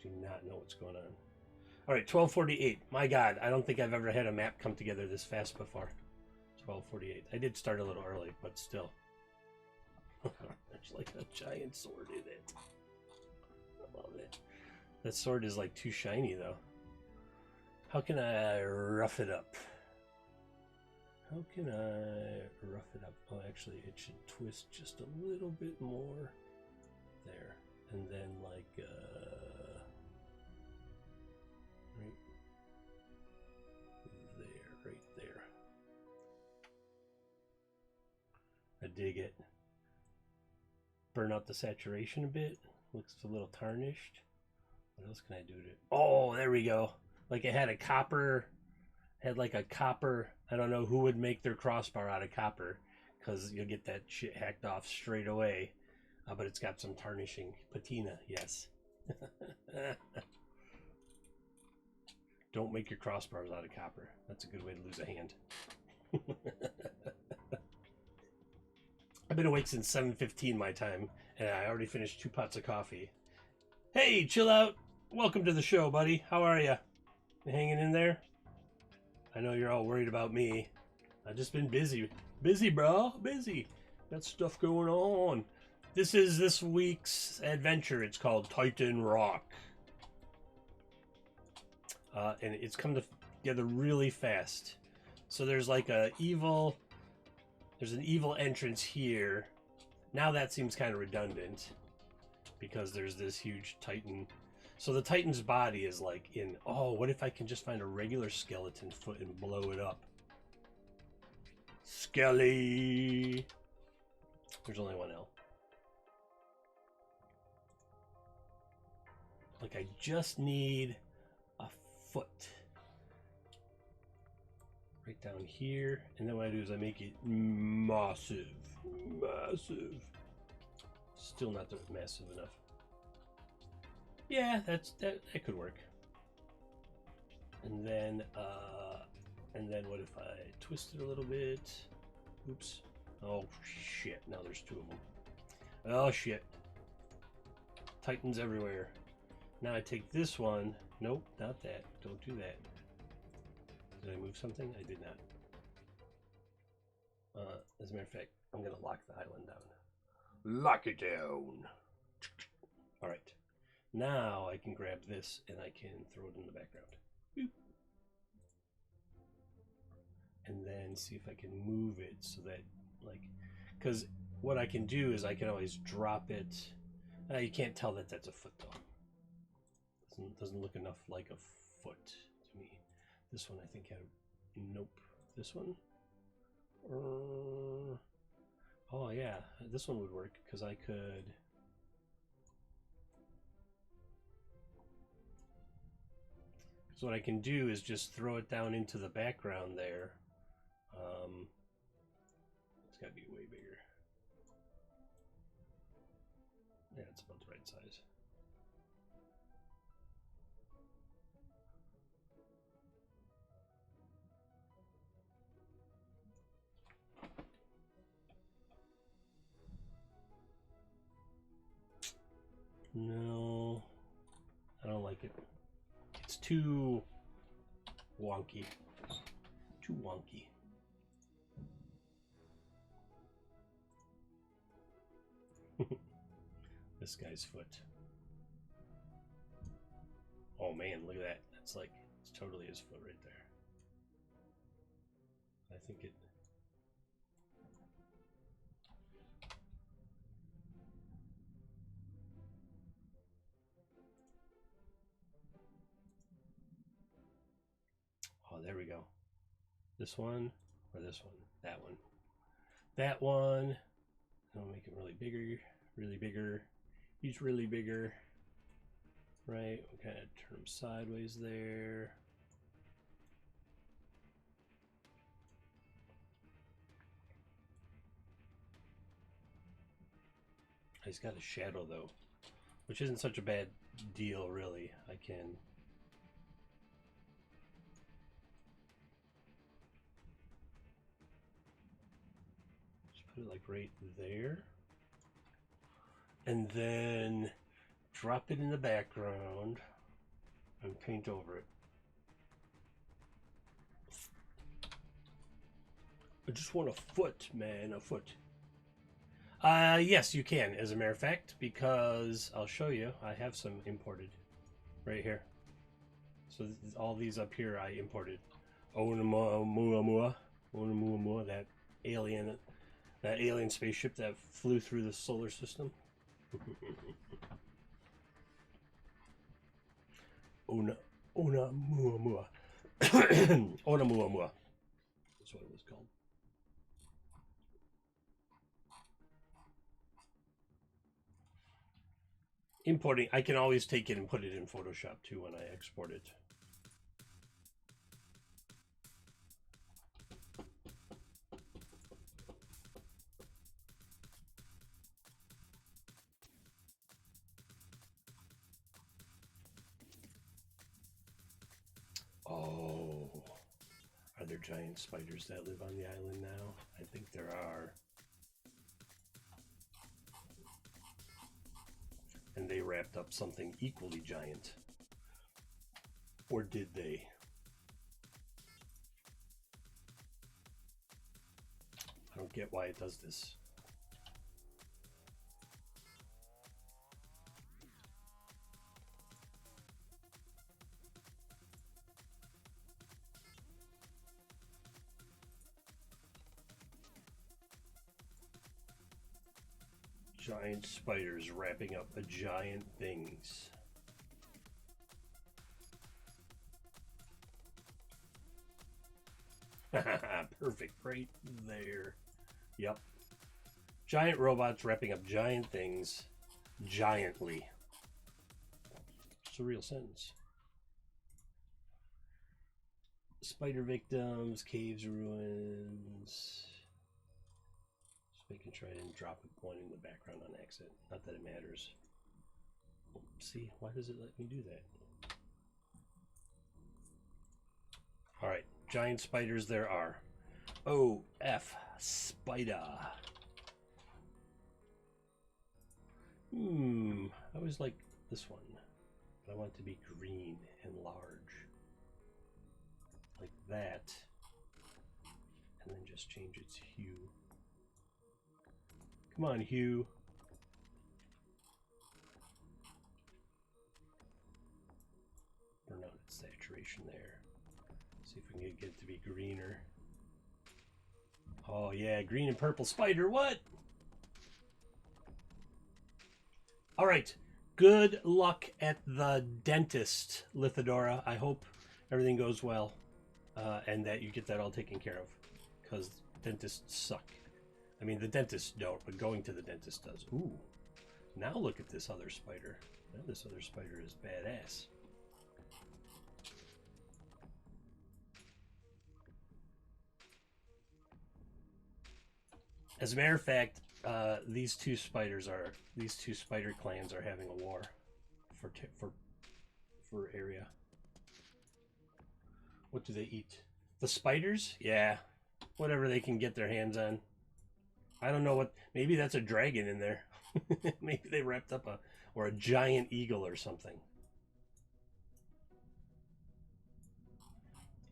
Do not know what's going on. Alright, 1248. My god, I don't think I've ever had a map come together this fast before. 1248. I did start a little early, but still. There's like a giant sword in it. I love it. That sword is like too shiny, though. How can I rough it up? How can I rough it up? Oh, actually, it should twist just a little bit more. There. And then, like, right there. I dig it. Burn out the saturation a bit. Looks a little tarnished. What else can I do to it? Oh, there we go. Like it had a copper, had like a copper. I don't know who would make their crossbar out of copper, because you'll get that shit hacked off straight away. But it's got some tarnishing. Patina, yes. Don't make your crossbars out of copper. That's a good way to lose a hand. I've been awake since 7:15 my time, and I already finished 2 pots of coffee. Hey, chill out. Welcome to the show, buddy. How are you? You hanging in there? I know you're all worried about me. I've just been busy. Busy, bro. Busy. Got stuff going on. This is this week's adventure. It's called Titan Rock. And it's come together really fast. So there's like there's an evil entrance here. Now that seems kind of redundant, because there's this huge Titan. So the Titan's body is like in... Oh, what if I can just find a regular skeleton foot and blow it up? Skelly! There's only one L. Like, I just need a foot. Right down here. And then what I do is I make it massive. Massive. Still not massive enough. Yeah, that could work. And then what if I twist it a little bit? Oops. Oh shit, now there's 2 of them. Oh shit. Titans everywhere. Now I take this one. Nope, not that. Don't do that. Did I move something? I did not. As a matter of fact, I'm gonna lock the island down. Lock it down. Alright. Now I can grab this and I can throw it in the background. Boop. And then see if I can move it so that, like, because what I can do is I can always drop it. You can't tell that that's a foot though. Doesn't look enough like a foot to me. This one I think had, nope. This one? Oh yeah, this one would work because I could. So what I can do is just throw it down into the background there. It's got to be way bigger. Yeah, it's about the right size. No, I don't like it. It's too wonky. Too wonky. This guy's foot. Oh man, look at that. It's like, it's totally his foot right there. I think it... Oh, there we go. This one or this one? That one. That one. I'll make it really bigger. He's really bigger. Right, we kind of turn him sideways there. He's got a shadow though, which isn't such a bad deal really. I can just put it like right there. And then drop it in the background and paint over it. I just want a foot, man, a foot. Yes, you can, as a matter of fact, because I'll show you. I have some imported right here. So all these up here I imported. Oumuamua, that alien spaceship that flew through the solar system. Oumuamua. Oumuamua. That's what it was called. Importing, I can always take it and put it in Photoshop too when I export it. Oh, are there giant spiders that live on the island now? I think there are. And they wrapped up something equally giant. Or did they? I don't get why it does this. Giant spiders wrapping up giant things. Perfect, right there. Yep. Giant robots wrapping up giant things giantly. It's a real sentence. Spider victims, caves, ruins. We can try and drop one in the background on accident. Not that it matters. See, why does it let me do that? Alright, giant spiders there are. O-F, spider. I always like this one. But I want it to be green and large. Like that. And then just change its hue. Come on, hue. Burn out its saturation there. See if we can get it to be greener. Oh yeah, green and purple spider, what? Alright, good luck at the dentist, Lithodora. I hope everything goes well. And that you get that all taken care of. Because dentists suck. I mean, the dentists don't, but going to the dentist does. Ooh. Now look at this other spider. Now this other spider is badass. As a matter of fact, these two spider clans are having a war for area. What do they eat? The spiders? Yeah. Whatever they can get their hands on. I don't know what. Maybe that's a dragon in there. Maybe they wrapped up a giant eagle or something.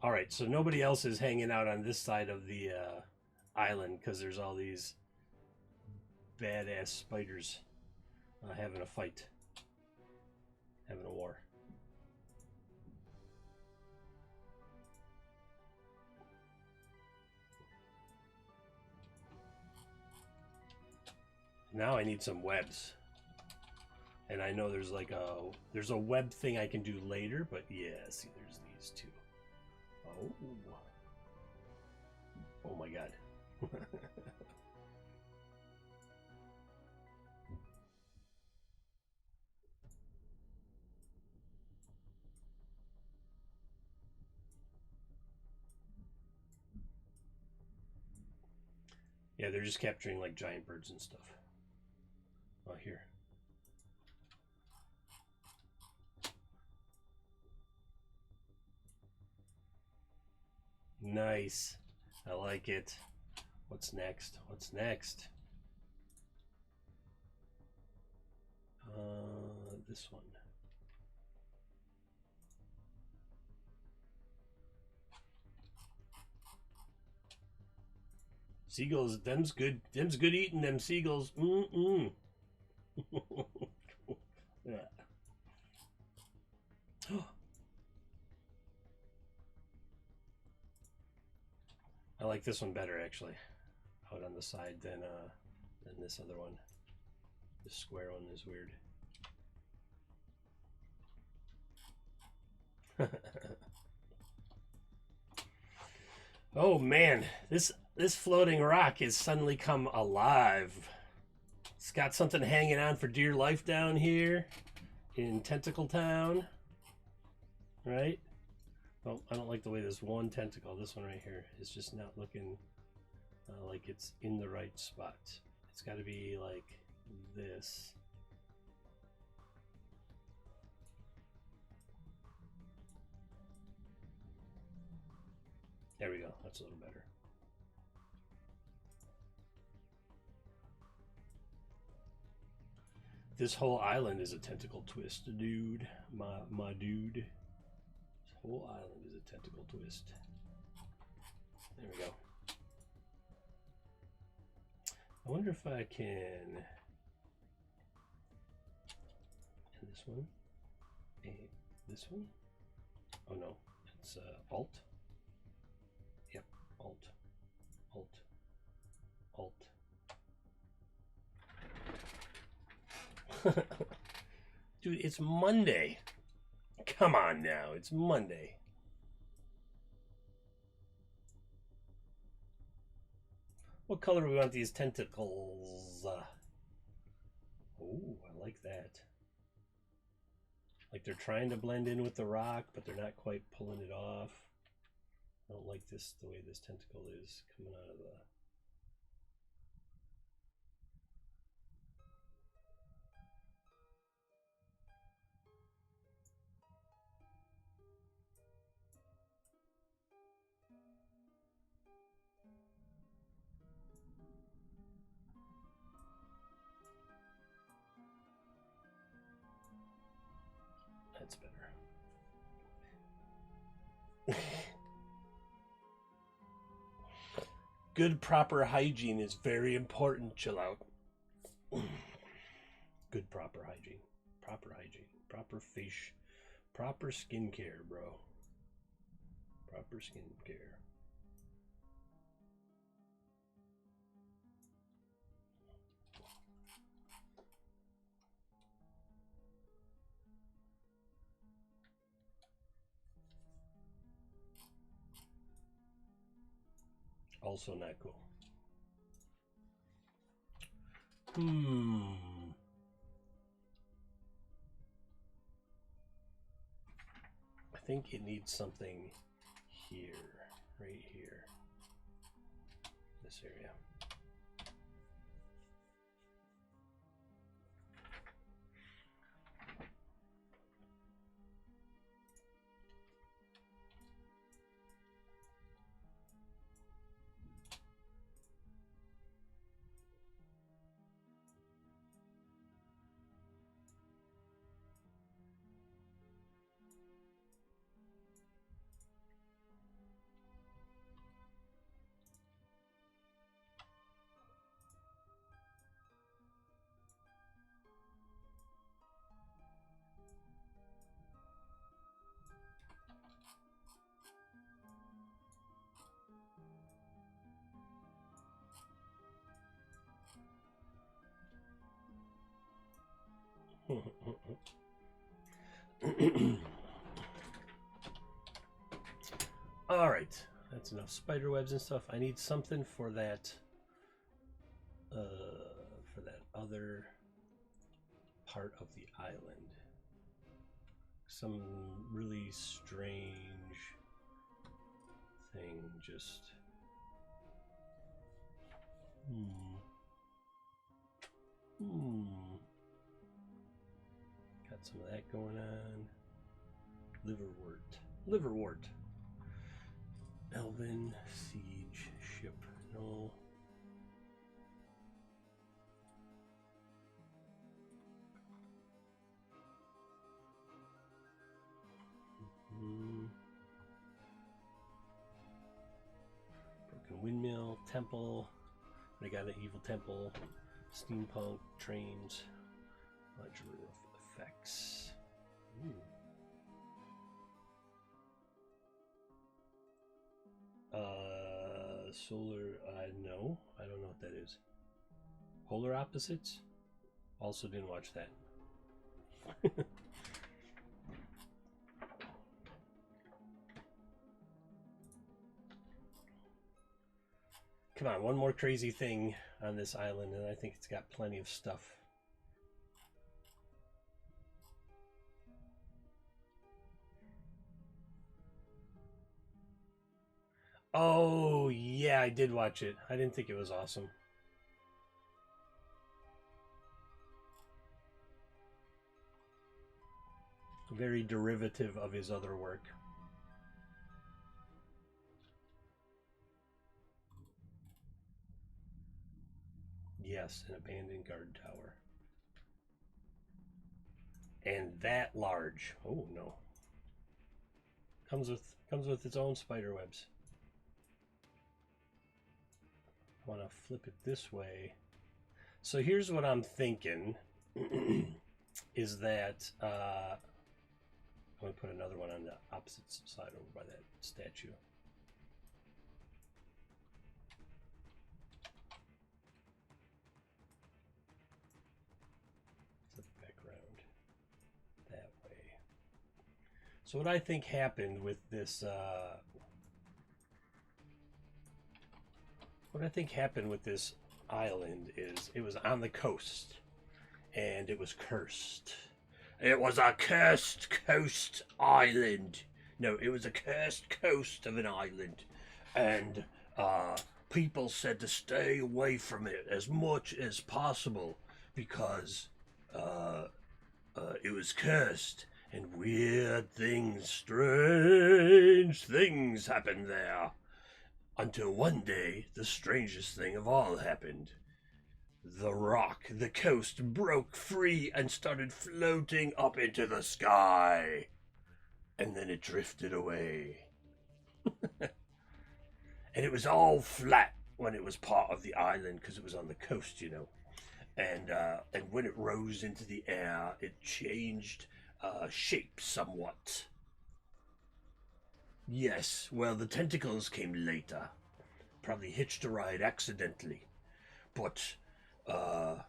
All right, so nobody else is hanging out on this side of the island because there's all these badass spiders having a fight, having a war. Now I need some webs. And I know there's like there's a web thing I can do later, but yeah, see, there's these two. Oh. Oh my god. Yeah, they're just capturing like giant birds and stuff. Oh, here. Nice. I like it. What's next? What's next? This one. Seagulls, them's good. Them's good eating them seagulls. Mm-mm. Yeah. I like this one better actually. Out on the side than this other one. This square one is weird. Oh man, this floating rock has suddenly come alive. It's got something hanging on for dear life down here in Tentacle Town, right? Oh, I don't like the way this one tentacle, this one right here, is just not looking like it's in the right spot. It's got to be like this. There we go. That's a little better. This whole island is a tentacle twist, dude. My dude. This whole island is a tentacle twist. There we go. I wonder if I can. And this one. And this one. Oh no, it's Alt. Yep, Alt. Alt. Alt. Dude, it's Monday. Come on now, it's Monday. What color do we want these tentacles? Oh, I like that. Like they're trying to blend in with the rock, but they're not quite pulling it off. I don't like this, the way this tentacle is coming out of the... That's better. Good proper hygiene is very important. Chill out. Good proper hygiene. Proper hygiene. Proper fish. Proper skincare, bro. Proper skincare. Also not cool. I think it needs something here, right here, this area. All right, that's enough spider webs and stuff. I need something for that. For that other part of the island. Some really strange thing just. Got some of that going on. Liverwort. Elven siege ship. No. Broken windmill, temple. I got an evil temple, steampunk, trains, ledger of effects. Ooh. Solar, no, I don't know what that is. Polar opposites? Also didn't watch that. Come on, one more crazy thing on this island, and I think it's got plenty of stuff. Oh, yeah, I did watch it. I didn't think it was awesome. Very derivative of his other work. Yes, an abandoned guard tower. And that large. Oh no. Comes with its own spider webs. I want to flip it this way. So here's what I'm thinking is that I'm going to put another one on the opposite side over by that statue. Flip background that way. So what I think happened with this island is it was on the coast and it was cursed. It was a cursed coast island. No, it was a cursed coast of an island. And people said to stay away from it as much as possible because it was cursed and weird things, strange things happened there. Until one day, the strangest thing of all happened. The rock, the coast, broke free and started floating up into the sky. And then it drifted away. And it was all flat when it was part of the island because it was on the coast, you know. And when it rose into the air, it changed shape somewhat. Yes, well, the tentacles came later. Probably hitched a ride accidentally. But the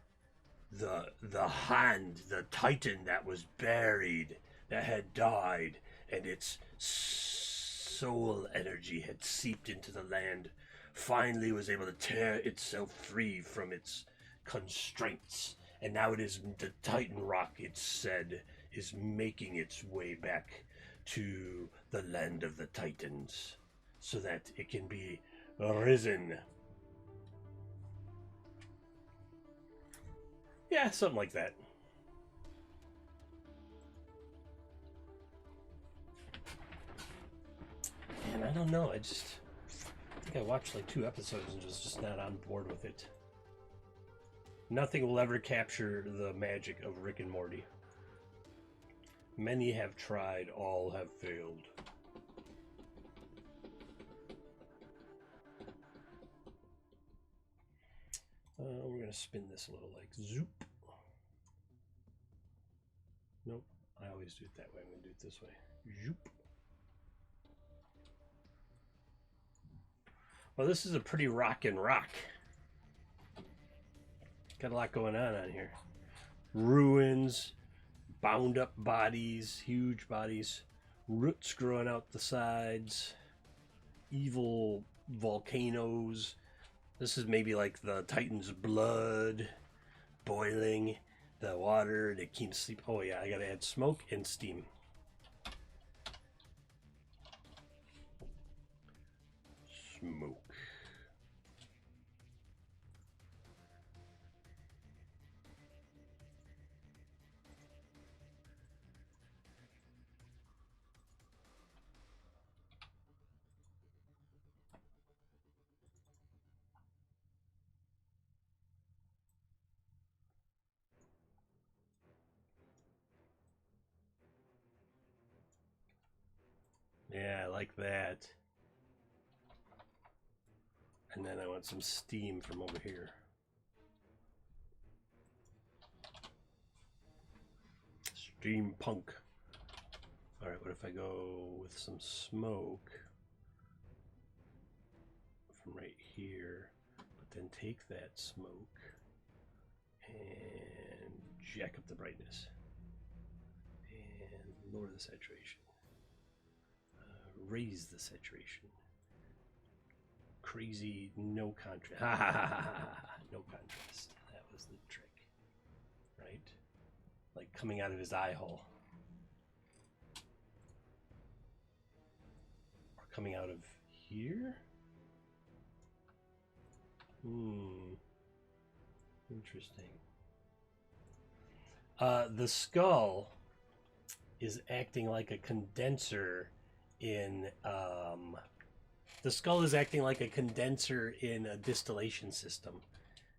hand, the titan that was buried, that had died, and its soul energy had seeped into the land, finally was able to tear itself free from its constraints. And now it is the Titan Rock, it's said, is making its way back to the land of the Titans so that it can be risen. Yeah, something like that. Man, I don't know. I think I watched like 2 episodes and was just not on board with it. Nothing will ever capture the magic of Rick and Morty. Many have tried, all have failed. We're going to spin this a little like zoop. Nope, I always do it that way. I'm going to do it this way. Zoop. Well, this is a pretty rockin' rock. Got a lot going on here. Ruins, bound up bodies, huge bodies, roots growing out the sides. evil volcanoes. This is maybe like the Titan's blood boiling, the water that keeps sleep. Oh yeah, I gotta add smoke and steam. Smoke. Yeah, I like that. And then I want some steam from over here. Steampunk. Alright, what if I go with some smoke from right here, but then take that smoke and jack up the brightness and lower the saturation, raise the saturation. Crazy no contrast. No contrast. That was the trick, right? Like coming out of his eye hole. Or coming out of here? Interesting. The skull is acting like a condenser in the skull is acting like a condenser in a distillation system.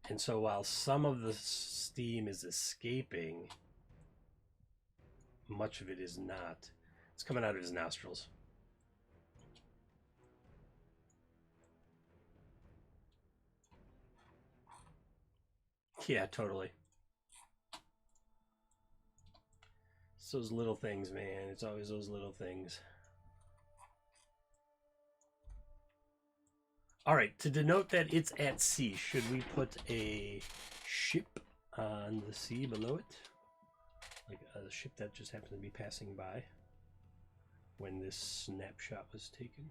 And so while some of the steam is escaping, much of it is not. It's coming out of his nostrils. Yeah, totally. It's those little things, man. It's always those little things. All right, to denote that it's at sea, should we put a ship on the sea below it? Like a ship that just happened to be passing by when this snapshot was taken?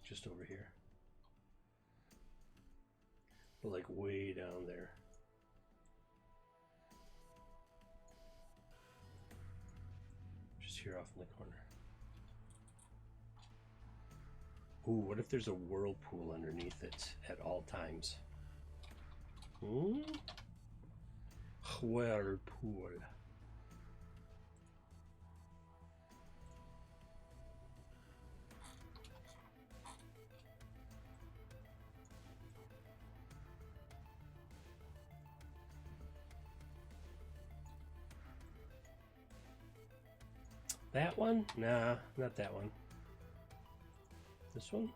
Just over here. But like way down there. Just here off in the corner. Ooh, what if there's a whirlpool underneath it at all times? Whirlpool. That one? Nah, not that one. This one?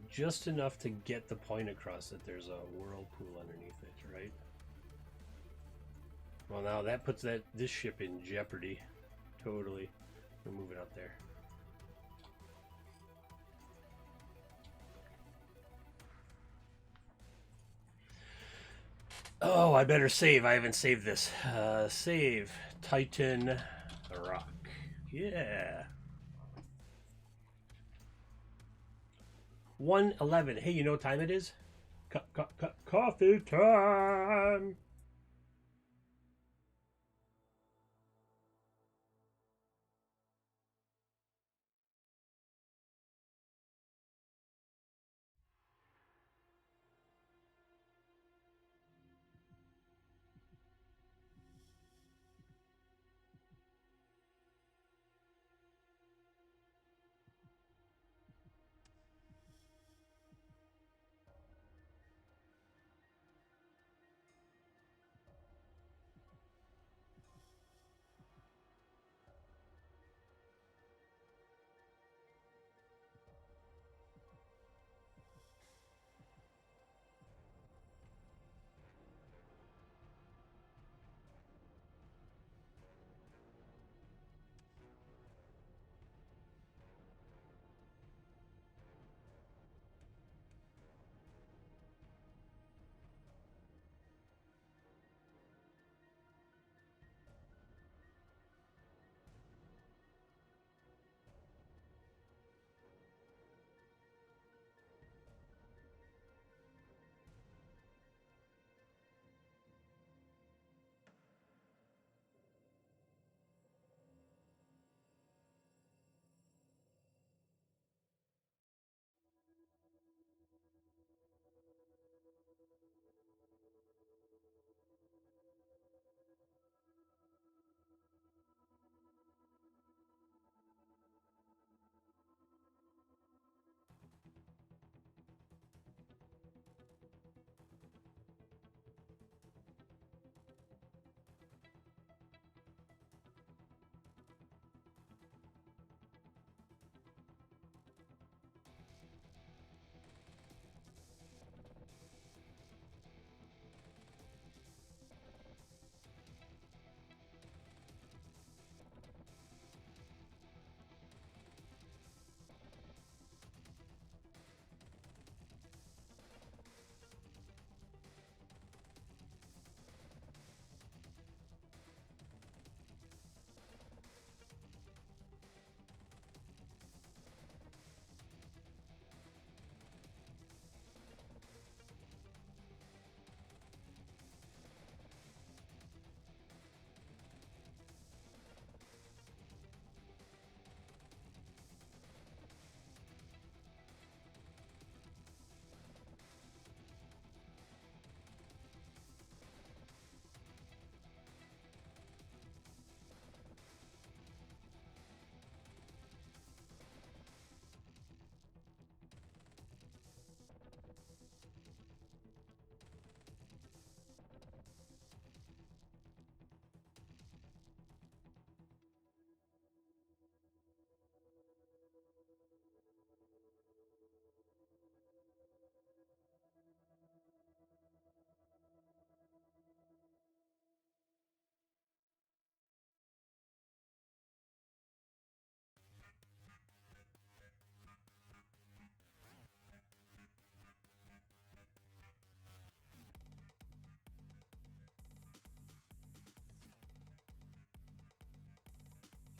Just enough to get the point across that there's a whirlpool underneath it, right? Well, now that puts this ship in jeopardy. Totally. We're moving up there. Oh, I better save. I haven't saved this. Save. Titan Rock. Yeah. 1:11. Hey, you know what time it is? Coffee time.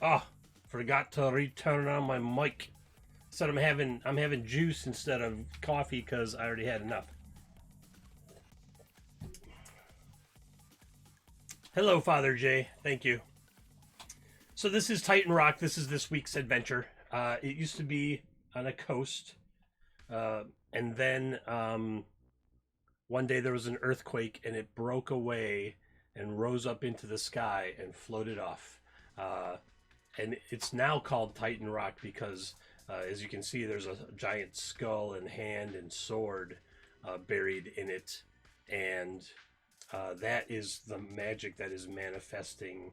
Oh, forgot to return on my mic. Said I'm having juice instead of coffee because I already had enough. Hello, Father Jay. Thank you. So this is Titan Rock. This is this week's adventure. It used to be on a coast, and then one day there was an earthquake, and it broke away and rose up into the sky and floated off. And it's now called Titan Rock because, as you can see, there's a giant skull and hand and sword buried in it, and that is the magic that is manifesting,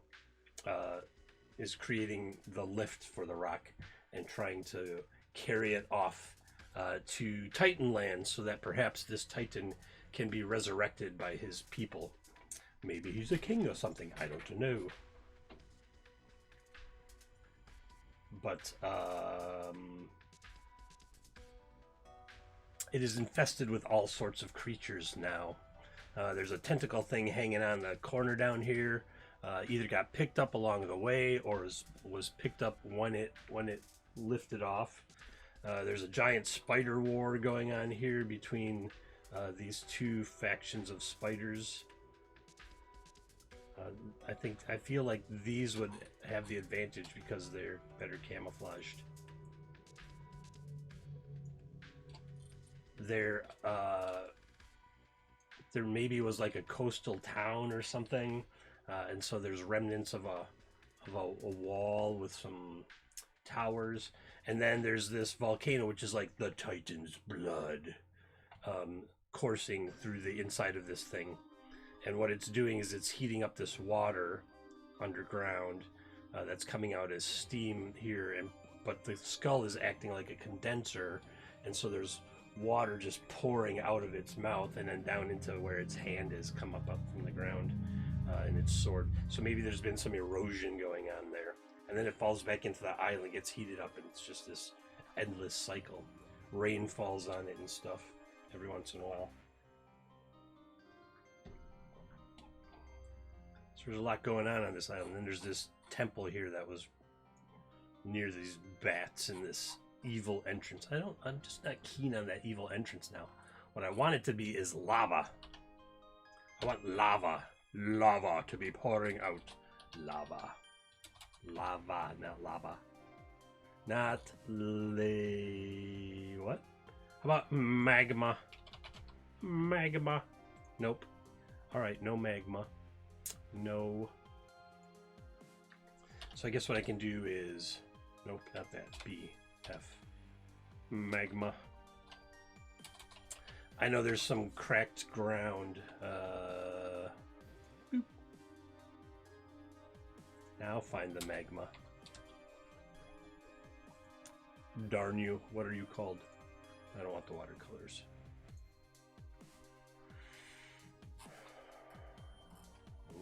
is creating the lift for the rock and trying to carry it off to Titanland so that perhaps this Titan can be resurrected by his people. Maybe he's a king or something. I don't know. But it is infested with all sorts of creatures now. There's a tentacle thing hanging on the corner down here. Either got picked up along the way or was picked up when it lifted off. There's a giant spider war going on here between these two factions of spiders. I feel like these would have the advantage because they're better camouflaged. There maybe was like a coastal town or something, and so there's remnants of a wall with some towers, and then there's this volcano which is like the Titan's blood coursing through the inside of this thing. And what it's doing is it's heating up this water underground that's coming out as steam here, but the skull is acting like a condenser, and so there's water just pouring out of its mouth and then down into where its hand is come up from the ground and its sword. So maybe there's been some erosion going on there, and then it falls back into the island, gets heated up, and it's just this endless cycle. Rain falls on it and stuff every once in a while. There's a lot going on this island. And there's this temple here that was near these bats and this evil entrance. I'm just not keen on that evil entrance now. What I want it to be is lava. I want lava to be pouring out. Lava, not lava. Not what? How about magma? Magma. Nope. All right, no magma. No. So I guess what I can do is, nope, not that. B, F, magma. I know there's some cracked ground. Boop. Now find the magma. Darn you! What are you called? I don't want the watercolors.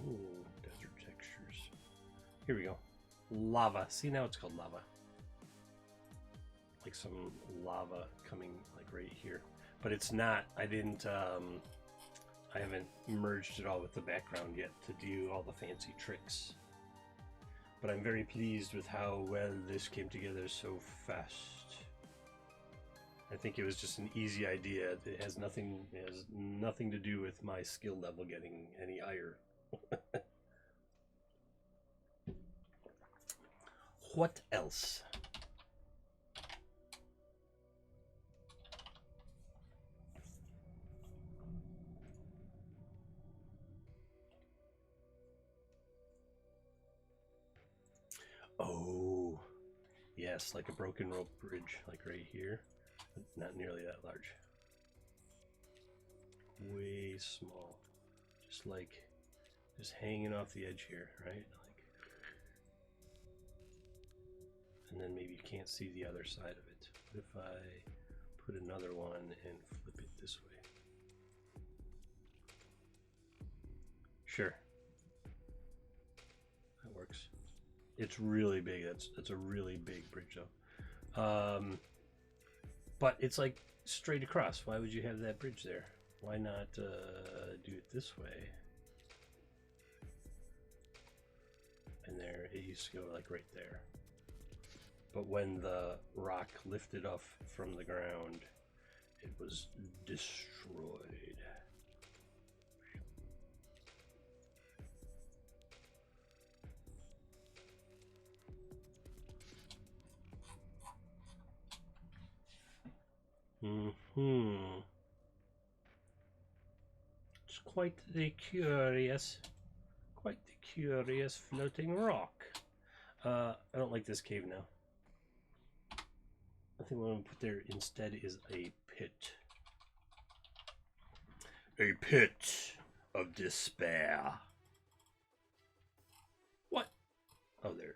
Ooh, desert textures. Here we go. Lava. See, now it's called lava. Like some lava coming like right here. But it's not, I haven't merged it all with the background yet to do all the fancy tricks. But I'm very pleased with how well this came together so fast. I think it was just an easy idea. It has nothing to do with my skill level getting any higher. What else? Oh, yes, like a broken rope bridge, like right here. Not nearly that large. Way small. Just hanging off the edge here, right? Like, and then maybe you can't see the other side of it. What if I put another one and flip it this way? Sure. That works. It's really big. That's a really big bridge though. But it's like straight across. Why would you have that bridge there? Why not do it this way? in there. It used to go like right there. But when the rock lifted off from the ground, it was destroyed. It's quite the curious floating rock. I don't like this cave now. I think what I'm gonna put there instead is a pit. A pit of despair. What? Oh, there.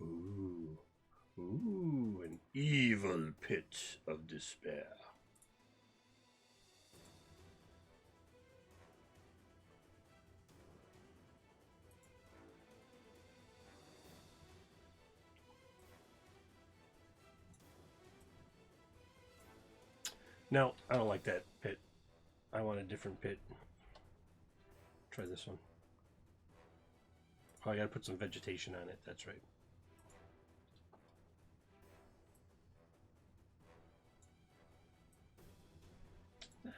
Ooh. Ooh, an evil pit of despair. No, I don't like that pit. I want a different pit. Try this one. Oh, I gotta put some vegetation on it, that's right.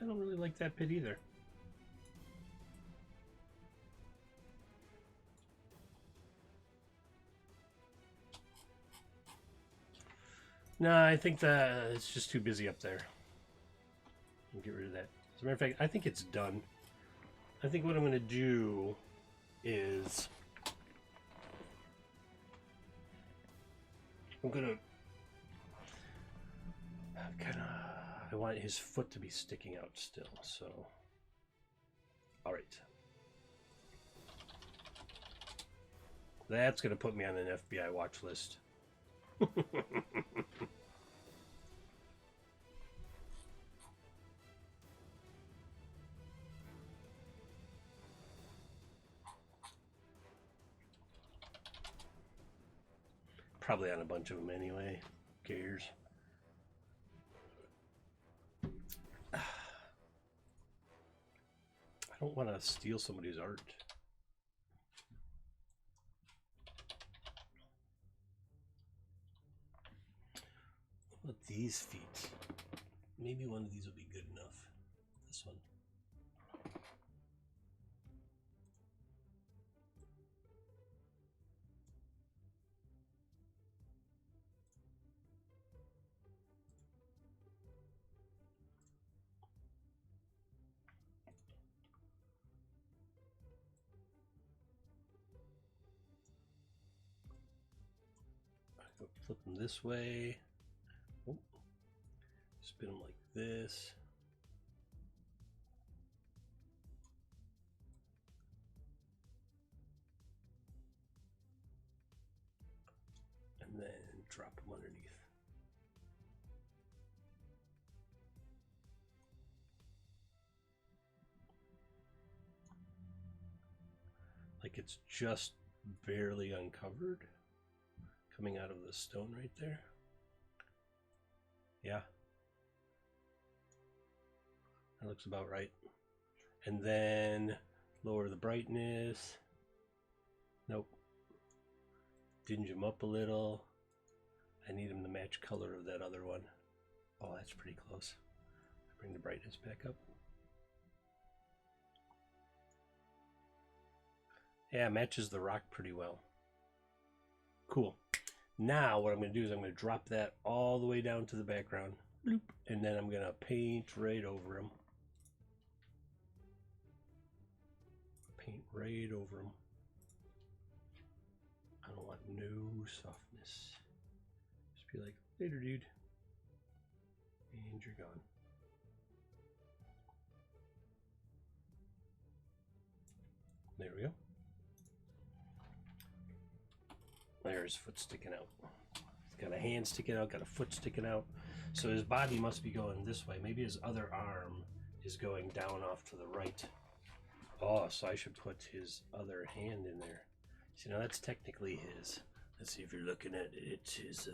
I don't really like that pit either. No, I think that it's just too busy up there. I'll get rid of that. As a matter of fact, I think it's done. I think what I'm going to do is I'm going to I want his foot to be sticking out still, so all right. That's going to put me on an FBI watch list. Probably on a bunch of them anyway. Who cares? I don't want to steal somebody's art. What about these feet? Maybe one of these will be good enough. This one. Flip them this way. Oh. Spin them like this. And then drop them underneath. Like it's just barely uncovered. Coming out of the stone right there. Yeah. That looks about right. And then lower the brightness. Nope. Dinge them up a little. I need them to match color of that other one. Oh, that's pretty close. Bring the brightness back up. Yeah, it matches the rock pretty well. Cool. Now what I'm going to do is I'm going to drop that all the way down to the background. Bloop. And then I'm going to paint right over them. Paint right over them. I don't want no softness. Just be like, later, dude. And you're gone. There we go. There's his foot sticking out. He's got a hand sticking out, got a foot sticking out. So his body must be going this way. Maybe his other arm is going down off to the right. Oh, so I should put his other hand in there. See, now that's technically his. Let's see if you're looking at it. It's his,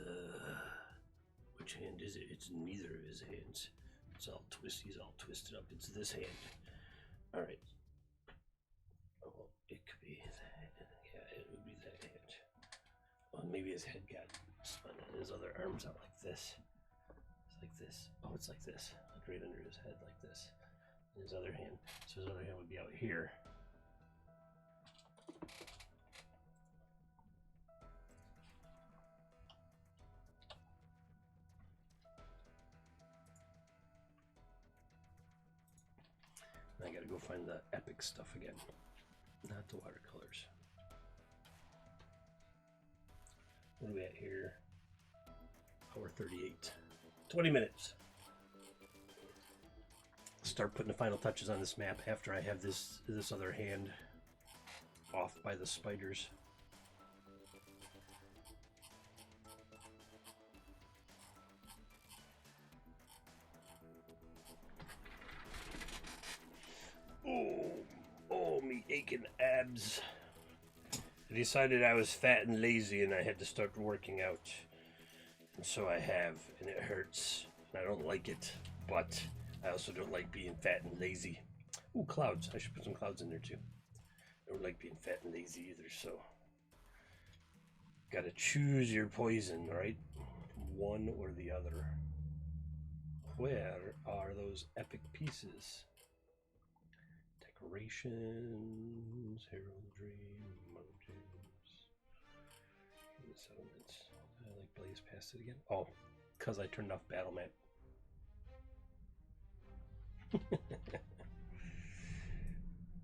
which hand is it? It's neither of his hands. It's all twisted. He's all twisted up. It's this hand. All right. Oh, it could be that. Yeah, maybe his head got spun and his other arms out like this. It's like this. Oh, it's like this. Like right under his head like this. And his other hand. So his other hand would be out here. And I gotta go find the epic stuff again. Not the watercolors. What are we at here? Hour 38. 20 minutes. Start putting the final touches on this map after I have this other hand off by the spiders. Oh, me aching abs. I decided I was fat and lazy and I had to start working out. And so I have, and it hurts. And I don't like it, but I also don't like being fat and lazy. Ooh, clouds. I should put some clouds in there too. I don't like being fat and lazy either, so. Gotta choose your poison, right? One or the other. Where are those epic pieces? Decorations, heraldry, motives, human settlements. I like blaze past it again. Oh, because I turned off battle map.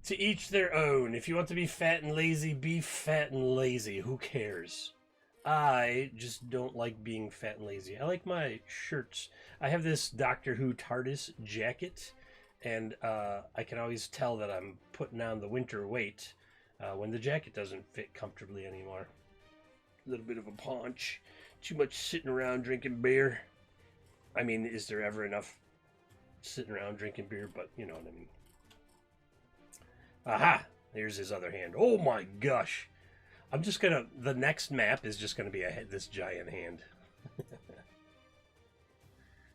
To each their own. If you want to be fat and lazy, be fat and lazy. Who cares? I just don't like being fat and lazy. I like my shirts. I have this Doctor Who TARDIS jacket. And I can always tell that I'm putting on the winter weight when the jacket doesn't fit comfortably anymore. A little bit of a paunch. Too much sitting around drinking beer. I mean, is there ever enough sitting around drinking beer? But you know what I mean. Aha! There's his other hand. Oh my gosh! I'm just gonna... The next map is just gonna be this giant hand.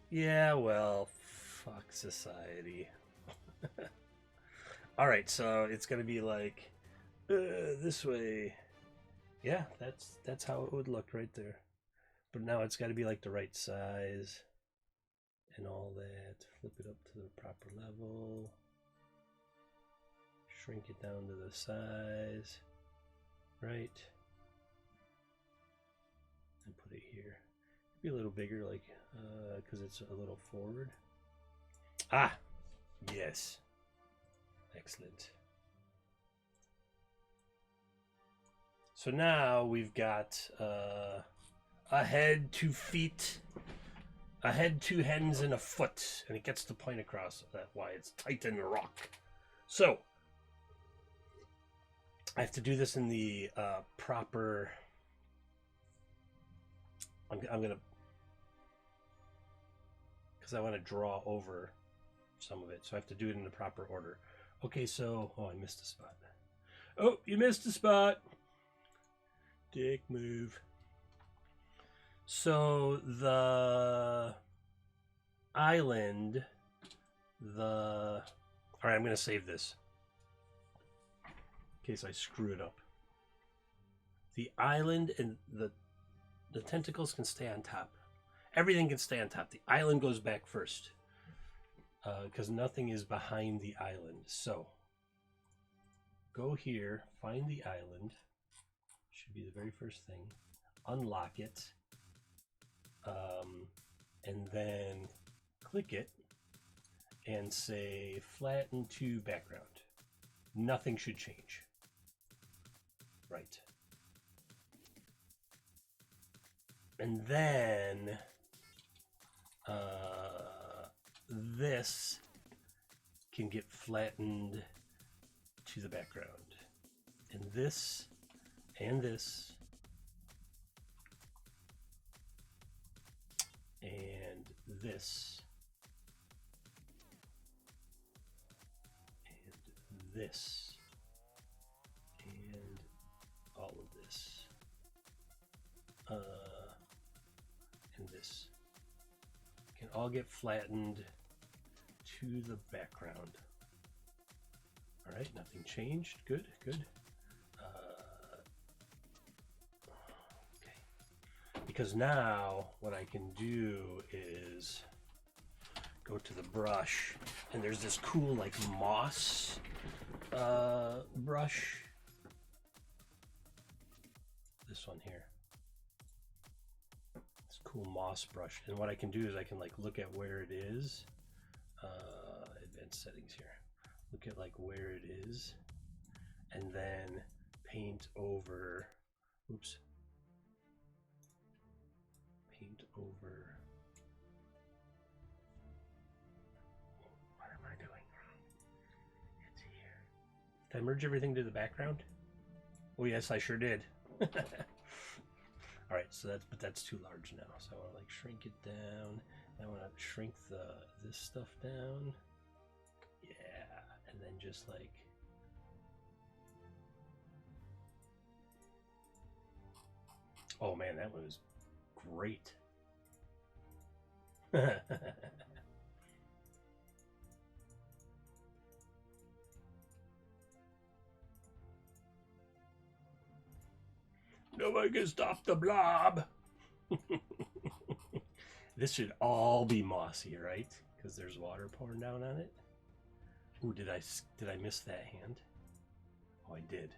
Yeah, well... Fuck society. Alright, so it's gonna be like this way. Yeah, that's how it would look right there. But now it's gotta be like the right size and all that. Flip it up to the proper level. Shrink it down to the size. Right. And put it here. Be a little bigger, like because it's a little forward. Ah, yes. Excellent. So now we've got a head, 2 feet, a head, 2 hands, and a foot. And it gets the point across that why it's Titan Rock. So, I have to do this in the proper... I'm going to... Because I want to draw over some of it, so I have to do it in the proper order. Okay, so... Oh, I missed a spot. Oh, you missed a spot! Dick move. So, the island... Alright, I'm going to save this. In case I screw it up. The island and the tentacles can stay on top. Everything can stay on top. The island goes back first. Because nothing is behind the island. So, go here, find the island. Should be the very first thing. Unlock it. And then click it. And say flatten to background. Nothing should change. Right. And then this can get flattened to the background. And this and this and this and this and all of this and this can all get flattened to the background. All right, nothing changed. Good, good. Okay, because now what I can do is go to the brush, and there's this cool like moss brush. This one here. This cool moss brush. And what I can do is I can like look at where it is. Advanced settings here. Look at like where it is. And then paint over. Oops. Paint over. What am I doing? It's here. Did I merge everything to the background? Oh yes, I sure did. All right, so that's too large now. So I want to like shrink it down. I want to shrink this stuff down. Yeah, and then just like oh man, that one was great. Nobody can stop the blob. This should all be mossy, right? Because there's water pouring down on it. Ooh, did I miss that hand? Oh, I did.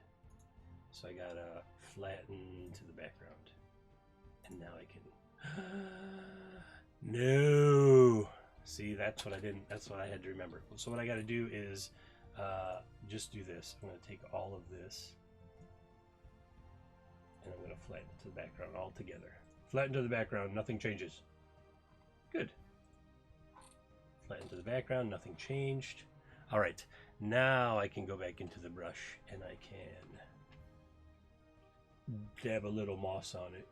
So I gotta flatten to the background, and now I can. No. See, that's what I didn't. That's what I had to remember. So what I got to do is just do this. I'm gonna take all of this. And I'm going to flatten to the background all together. Flatten to the background, nothing changes. Good. Flatten to the background, nothing changed. All right, now I can go back into the brush and I can dab a little moss on it.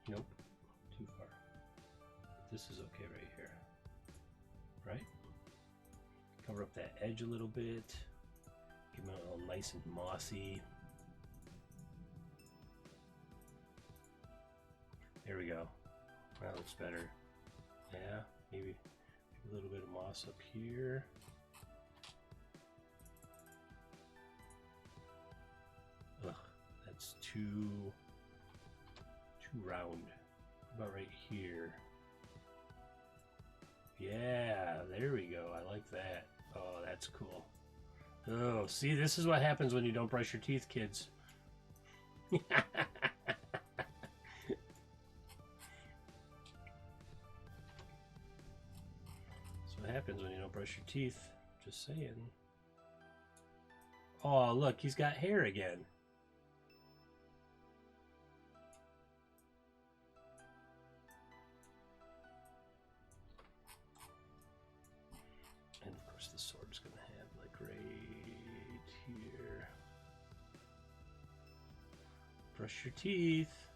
Nope, too far. This is okay right here. Right? Cover up that edge a little bit. Give it all nice and mossy. There we go. That looks better. Yeah, maybe a little bit of moss up here. Ugh, that's too round. How about right here? Yeah, there we go. I like that. Oh, that's cool. Oh, see, this is what happens when you don't brush your teeth, kids. That's what happens when you don't brush your teeth. Just saying. Oh, look, he's got hair again. And of course the sword's gonna have like right here. Brush your teeth.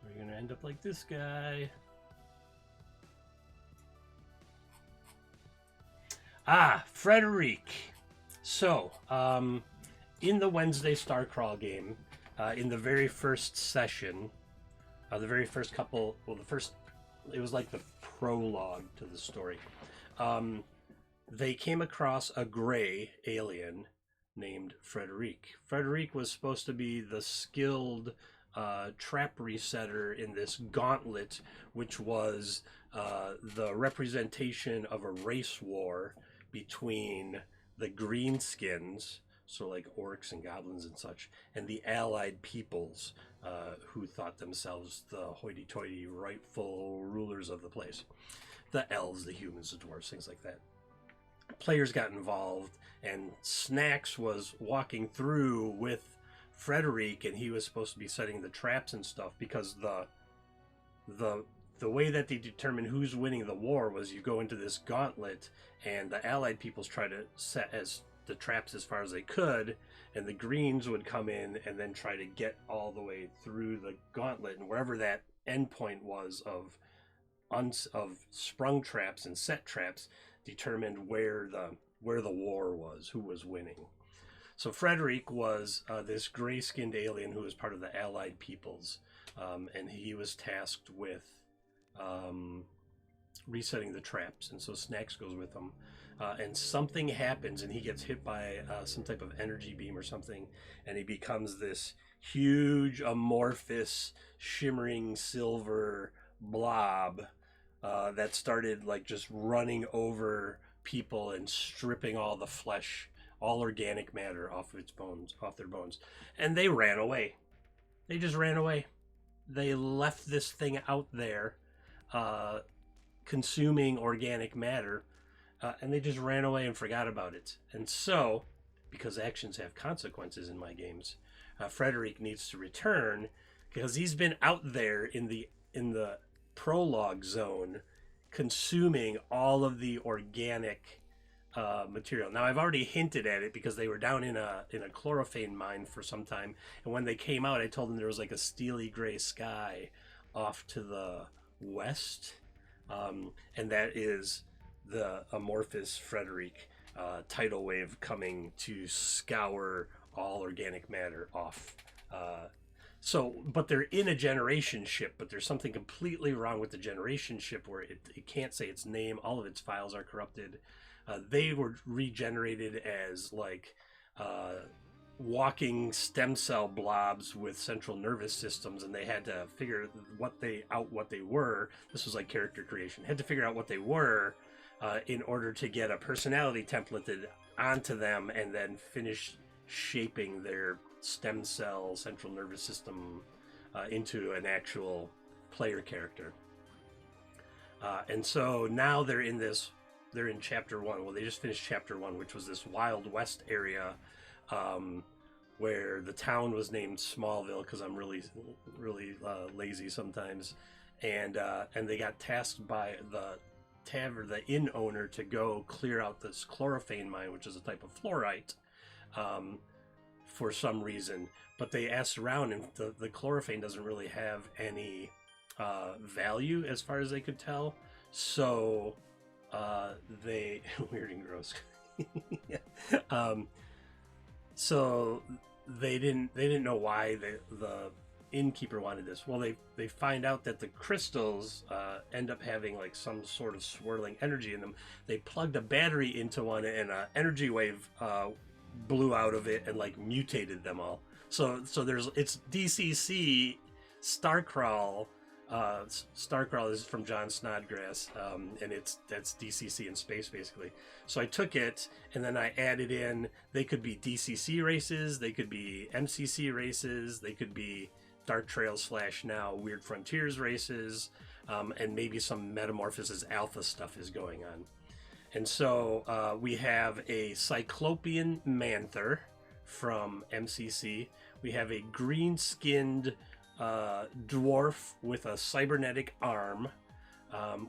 Or you're gonna end up like this guy. Ah, Frederic. So, in the Wednesday Starcrawl game, in the very first session, the very first couple, well, it was like the prologue to the story. They came across a gray alien named Frederic. Frederic was supposed to be the skilled trap resetter in this gauntlet, which was the representation of a race war between the greenskins, so like orcs and goblins and such, and the allied peoples who thought themselves the hoity-toity rightful rulers of the place. The elves, the humans, the dwarves, things like that. Players got involved, and Snacks was walking through with Frederic, and he was supposed to be setting the traps and stuff, because the way that they determine who's winning the war was you go into this gauntlet, and the allied peoples try to set as the traps as far as they could, and the greens would come in and then try to get all the way through the gauntlet, and wherever that endpoint was of of sprung traps and set traps determined where the war was, who was winning. So Frederick was this gray-skinned alien who was part of the Allied peoples, and he was tasked with um, resetting the traps. And so Snacks goes with him, and something happens, and he gets hit by some type of energy beam or something, and he becomes this huge, amorphous, shimmering silver blob that started like just running over people and stripping all the flesh, all organic matter off of its bones, off their bones, and they ran away. They just ran away. They left this thing out there, uh, consuming organic matter, and they just ran away and forgot about it. And so, because actions have consequences in my games, Frederick needs to return because he's been out there in the prologue zone, consuming all of the organic material. Now I've already hinted at it because they were down in a chlorophane mine for some time, and when they came out, I told them there was like a steely gray sky off to the west, and that is the amorphous Frederick tidal wave coming to scour all organic matter off. But they're in a generation ship, but there's something completely wrong with the generation ship where it can't say its name. All of its files are corrupted. They were regenerated as like walking stem cell blobs with central nervous systems, and they had to figure what they were. This was like character creation. Had to figure out what they were in order to get a personality templated onto them, and then finish shaping their stem cell central nervous system into an actual player character. And so now they're in chapter 1. Well, they just finished chapter 1, which was this Wild West area, where the town was named Smallville because I'm really lazy sometimes, and they got tasked by the tavern, the inn owner, to go clear out this chlorophane mine, which is a type of fluorite, for some reason. But they asked around, and the chlorophane doesn't really have any value as far as they could tell. So they weird and gross. So they didn't know why the innkeeper wanted this. Well, they find out that the crystals end up having like some sort of swirling energy in them. They plugged a battery into one, and an energy wave blew out of it and like mutated them all. So it's DCC Starcrawl. Starcrawl is from John Snodgrass, and that's DCC in space basically. So I took it and then I added in, they could be DCC races, they could be MCC races, they could be Dark Trails / now Weird Frontiers races, and maybe some Metamorphosis Alpha stuff is going on. And so we have a Cyclopean Manther from MCC. We have a green-skinned dwarf with a cybernetic arm.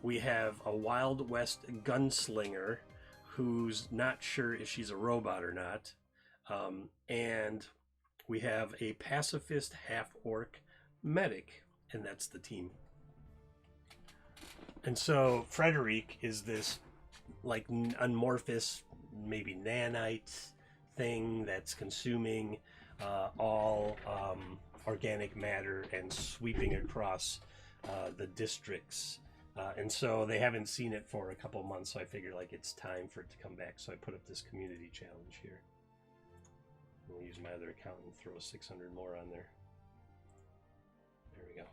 We have a Wild West gunslinger who's not sure if she's a robot or not. And we have a pacifist half-orc medic, and that's the team. And so Frederick is this like amorphous, maybe nanite thing that's consuming all organic matter and sweeping across the districts. And so they haven't seen it for a couple months, so I figured like it's time for it to come back. So I put up this community challenge here. We'll use my other account and throw 600 more on there. There we go.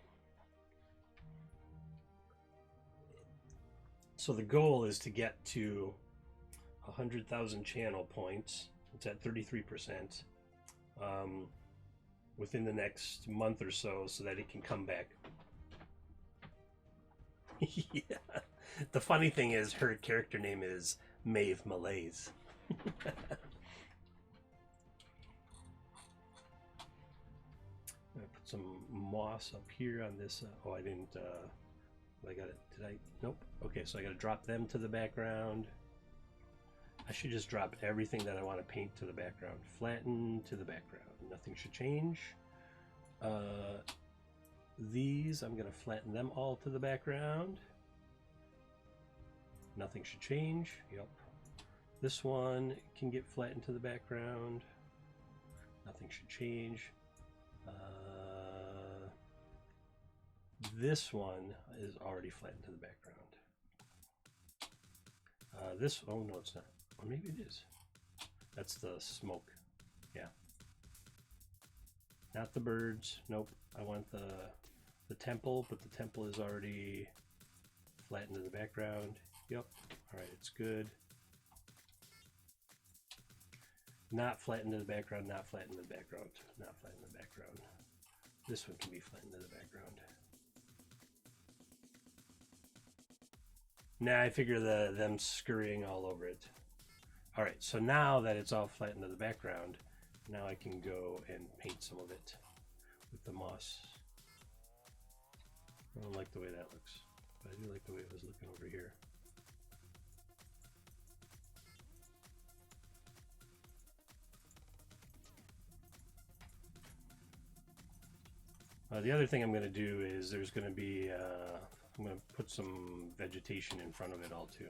So the goal is to get to 100,000 channel points. It's at 33%. Within the next month or so that it can come back. Yeah. The funny thing is her character name is Maeve Malaise. I put some moss up here on this. I didn't. I got it. Did I? Nope. Okay, so I got to drop them to the background. I should just drop everything that I want to paint to the background. Flatten to the background. Nothing should change. These, I'm going to flatten them all to the background. Nothing should change. Yep. This one can get flattened to the background. Nothing should change. This one is already flattened to the background. Oh no, it's not. Or maybe it is. That's the smoke. Yeah. Not the birds. Nope. I want the temple, but the temple is already flattened to the background. Yep. All right, it's good. Not flattened to the background, not flattened to the background, not flattened to the background. This one can be flattened to the background. Now I figure them scurrying all over it. All right, so now that it's all flattened to the background, now I can go and paint some of it with the moss. I don't like the way that looks, but I do like the way it was looking over here. The other thing I'm going to do is there's going to be, I'm going to put some vegetation in front of it all too.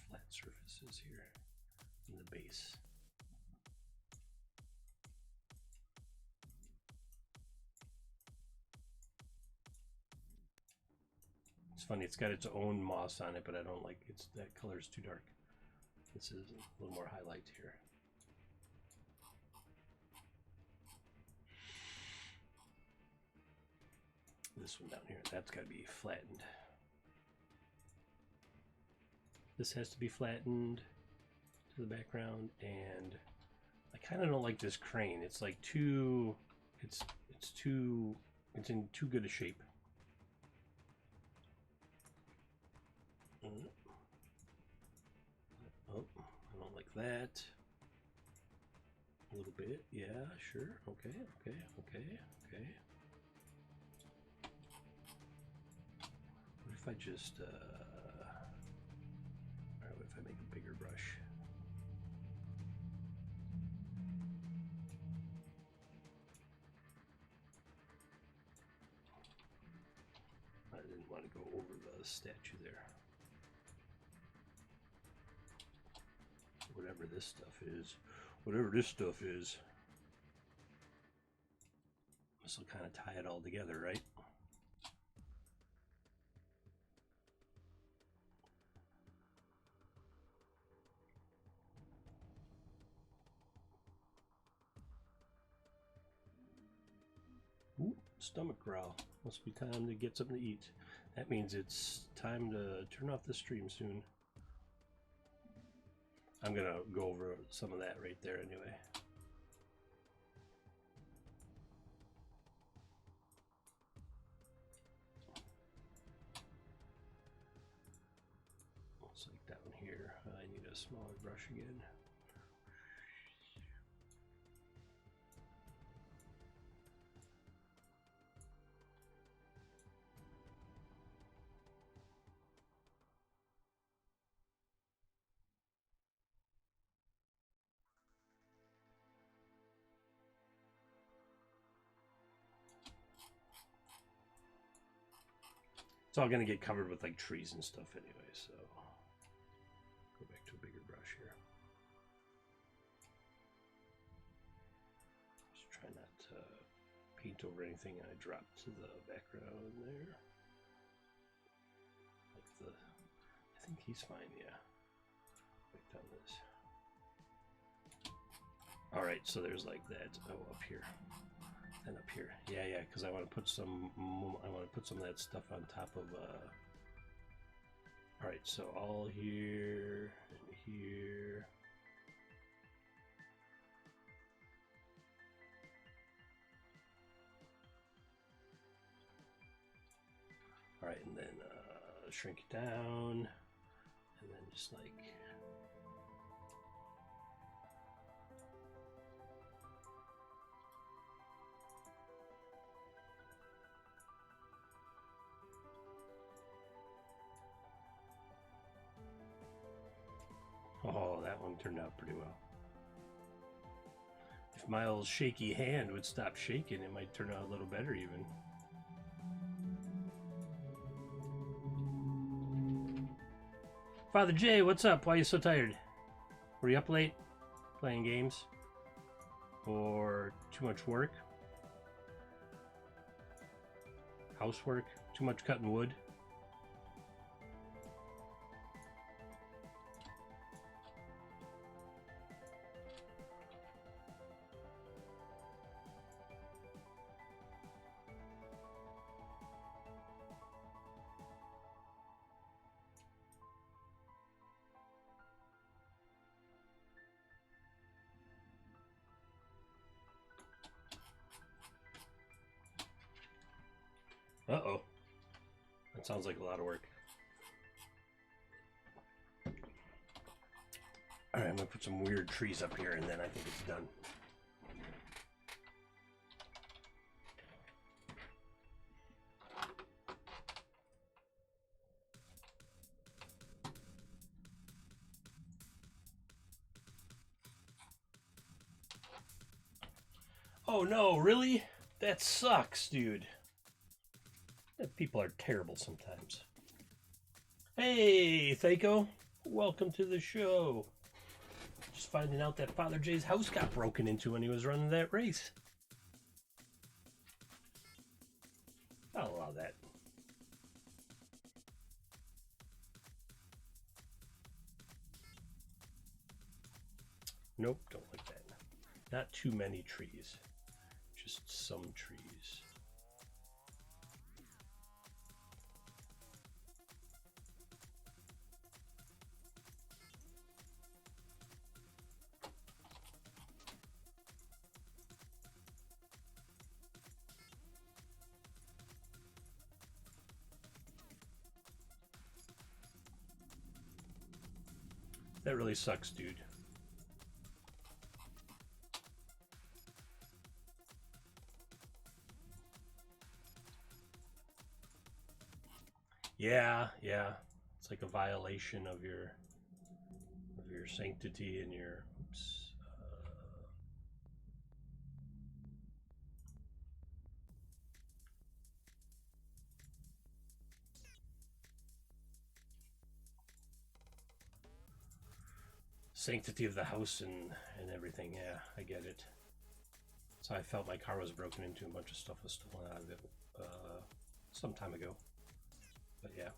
Flat surfaces here in the base. It's funny, it's got its own moss on it, but I don't like it. That color is too dark. This is a little more highlight here. This one down here, that's got to be flattened. This has to be flattened to the background, and I kind of don't like this crane. It's like too, it's in too good a shape. Oh, I don't like that. A little bit, yeah, sure. Okay. What if I just, what if I make a bigger brush? I didn't want to go over the statue there. Whatever this stuff is. This will kind of tie it all together, right? Ooh, stomach growl. Must be time to get something to eat. That means it's time to turn off the stream soon. I'm gonna go over some of that right there anyway. Looks like down here, I need a smaller brush again. It's all going to get covered with like trees and stuff anyway, so go back to a bigger brush here. Just try not to paint over anything I drop to the background there. Like I think he's fine, yeah. Back down this. All right, so there's like that. Oh, up here. And up here, yeah, because I want to put some of that stuff on top of. All right, so all here and here. All right, and then shrink it down, and then just like. Oh, that one turned out pretty well. If Miles' shaky hand would stop shaking, it might turn out a little better even. Father Jay, what's up? Why are you so tired? Were you up late playing games? Or too much work? Housework? Too much cutting wood? Uh-oh. That sounds like a lot of work. Alright, I'm gonna put some weird trees up here and then I think it's done. Oh no, really? That sucks, dude. People are terrible sometimes. Hey, Thaco. Welcome to the show. Just finding out that Father Jay's house got broken into when he was running that race. I'll allow that. Nope, don't like that. Not too many trees. Just some trees. That really sucks, dude. Yeah. It's like a violation of your sanctity and your sanctity of the house and everything. Yeah, I get it. So I felt my car was broken into, a bunch of stuff was stolen out of it some time ago. But yeah.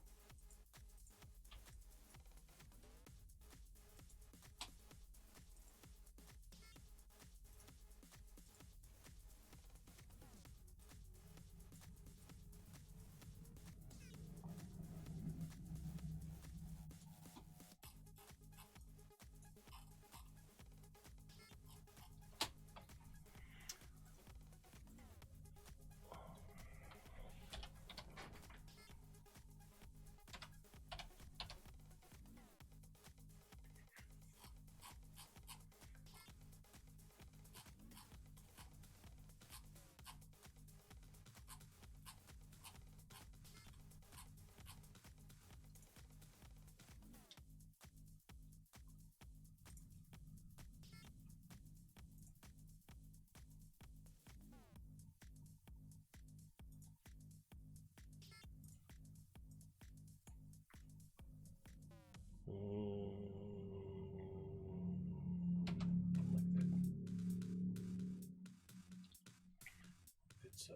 It's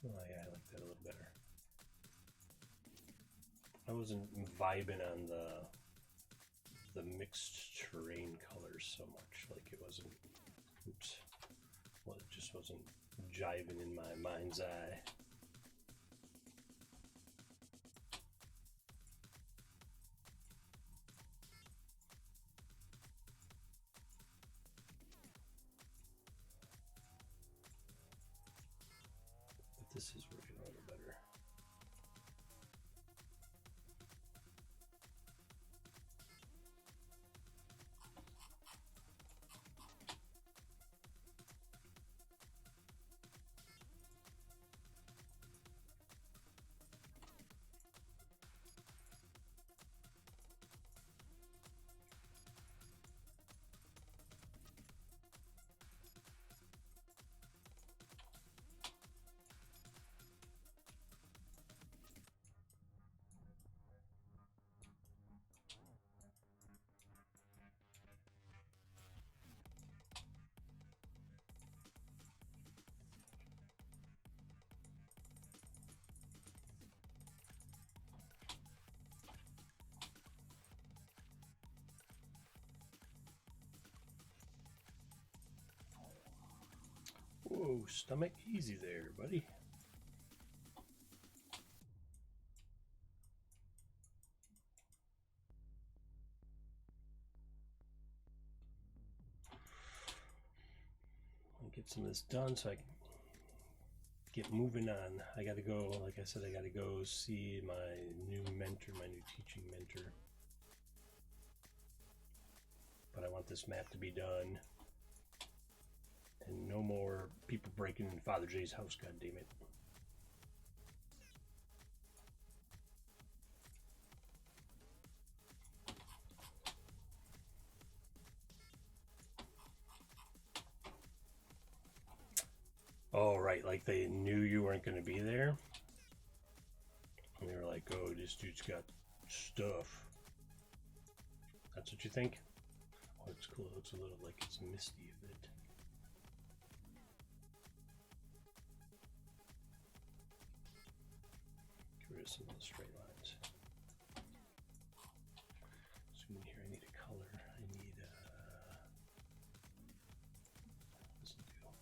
oh yeah, I like that a little better. I wasn't vibing on the mixed terrain colors so much. Like it wasn't. Oops. Well, it just wasn't jiving in my mind's eye. But this is working a little better. Whoa, stomach, easy there, buddy. I'll get some of this done so I can get moving on. I gotta go, like I said, I gotta go see my new mentor, my new teaching mentor. But I want this map to be done. And no more people breaking in Father J's house, god damn it. Oh, right, like they knew you weren't going to be there. And they were like, oh, this dude's got stuff. That's what you think? Oh, it's cool. It looks a little like it's misty a bit. Get rid of some of the straight lines. Zoom in here. I need a color. I need what's the deal?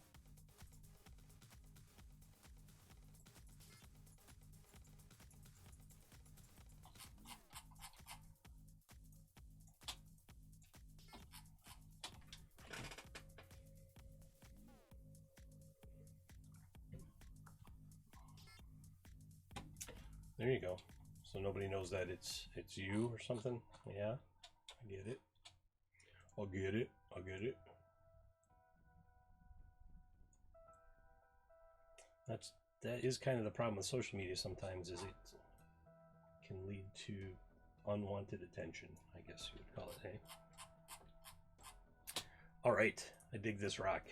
There you go. So nobody knows that it's you or something. Yeah, I get it. I'll get it. I'll get it. That is kind of the problem with social media sometimes, is it can lead to unwanted attention, I guess you would call it, hey? All right, I dig this rock.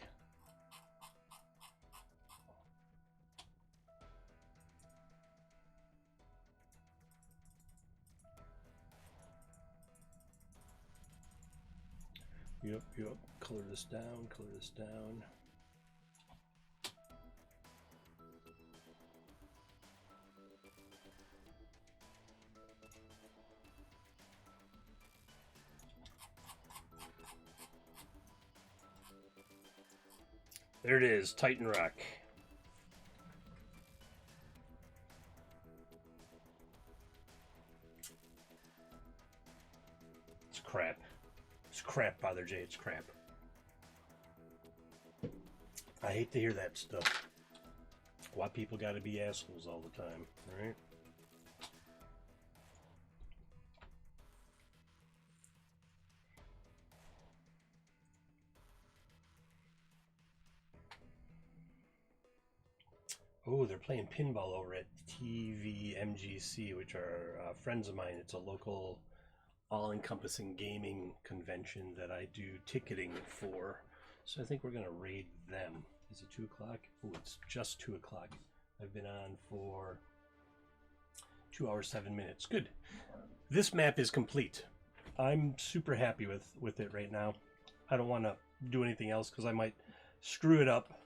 Yep, color this down, color this down. There it is, Titan Rock. It's crap. It's crap, Father J, it's crap. I hate to hear that stuff. Why people gotta be assholes all the time, right? Oh, they're playing pinball over at TVMGC, which are friends of mine. It's a local all-encompassing gaming convention that I do ticketing for. So I think we're going to raid them. Is it 2 o'clock? Oh, it's just 2 o'clock. I've been on for 2 hours, 7 minutes. Good. This map is complete. I'm super happy with it right now. I don't want to do anything else because I might screw it up.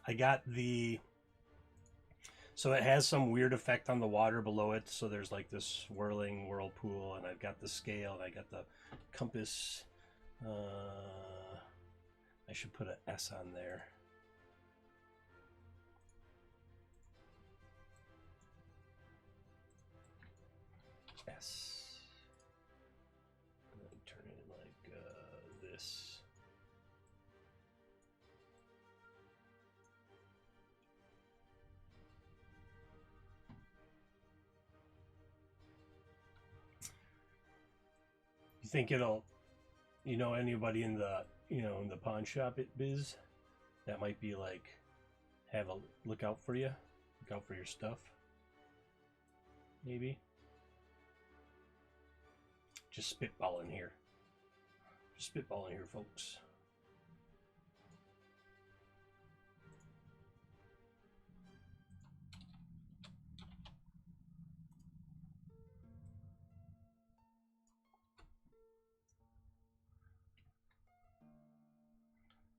I got the... So it has some weird effect on the water below it. So there's like this swirling whirlpool, and I've got the scale, and I got the compass. I should put an S on there. S. And then turn it like this. You think it'll, anybody in the, in the pawn shop biz that might be like, have a look out for you, look out for your stuff, maybe. Just spitballing here. Just spitballing here, folks.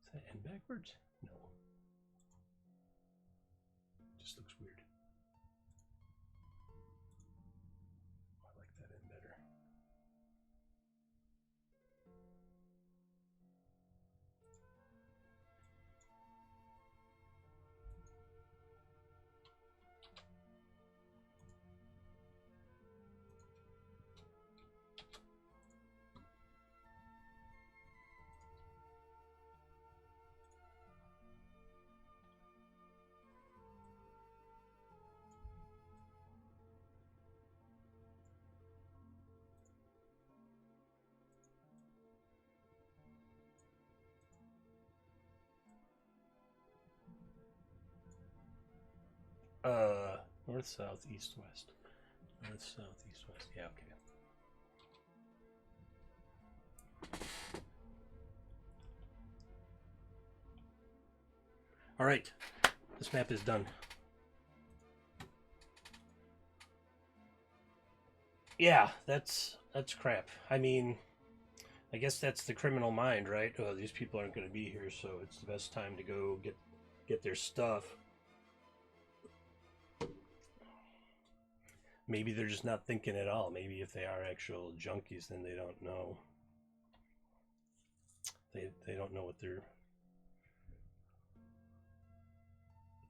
Is that end backwards? No. Just looks weird. I like that end better. North, south, east, west. North, south, east, west. Yeah, okay. All right, this map is done. Yeah, that's crap. I mean, I guess that's the criminal mind, right? Oh, these people aren't going to be here, so it's the best time to go get their stuff. Maybe they're just not thinking at all. Maybe if they are actual junkies, then they don't know. They don't know what they're.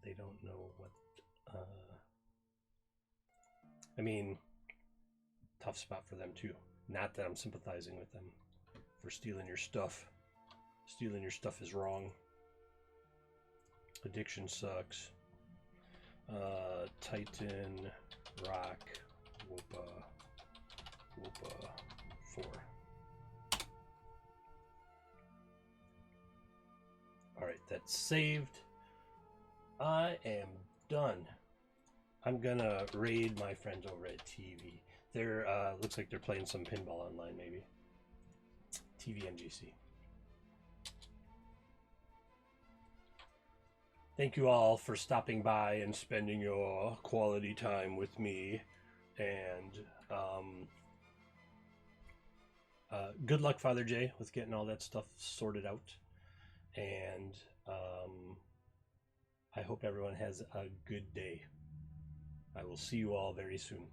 They don't know what. I mean, tough spot for them too. Not that I'm sympathizing with them for stealing your stuff. Stealing your stuff is wrong. Addiction sucks. Titan, Rock, Whoopa, 4. Alright, that's saved. I am done. I'm gonna raid my friends over at TV. They're looks like they're playing some pinball online, maybe. TVMGC. Thank you all for stopping by and spending your quality time with me. And good luck, Father Jay, with getting all that stuff sorted out. And I hope everyone has a good day. I will see you all very soon.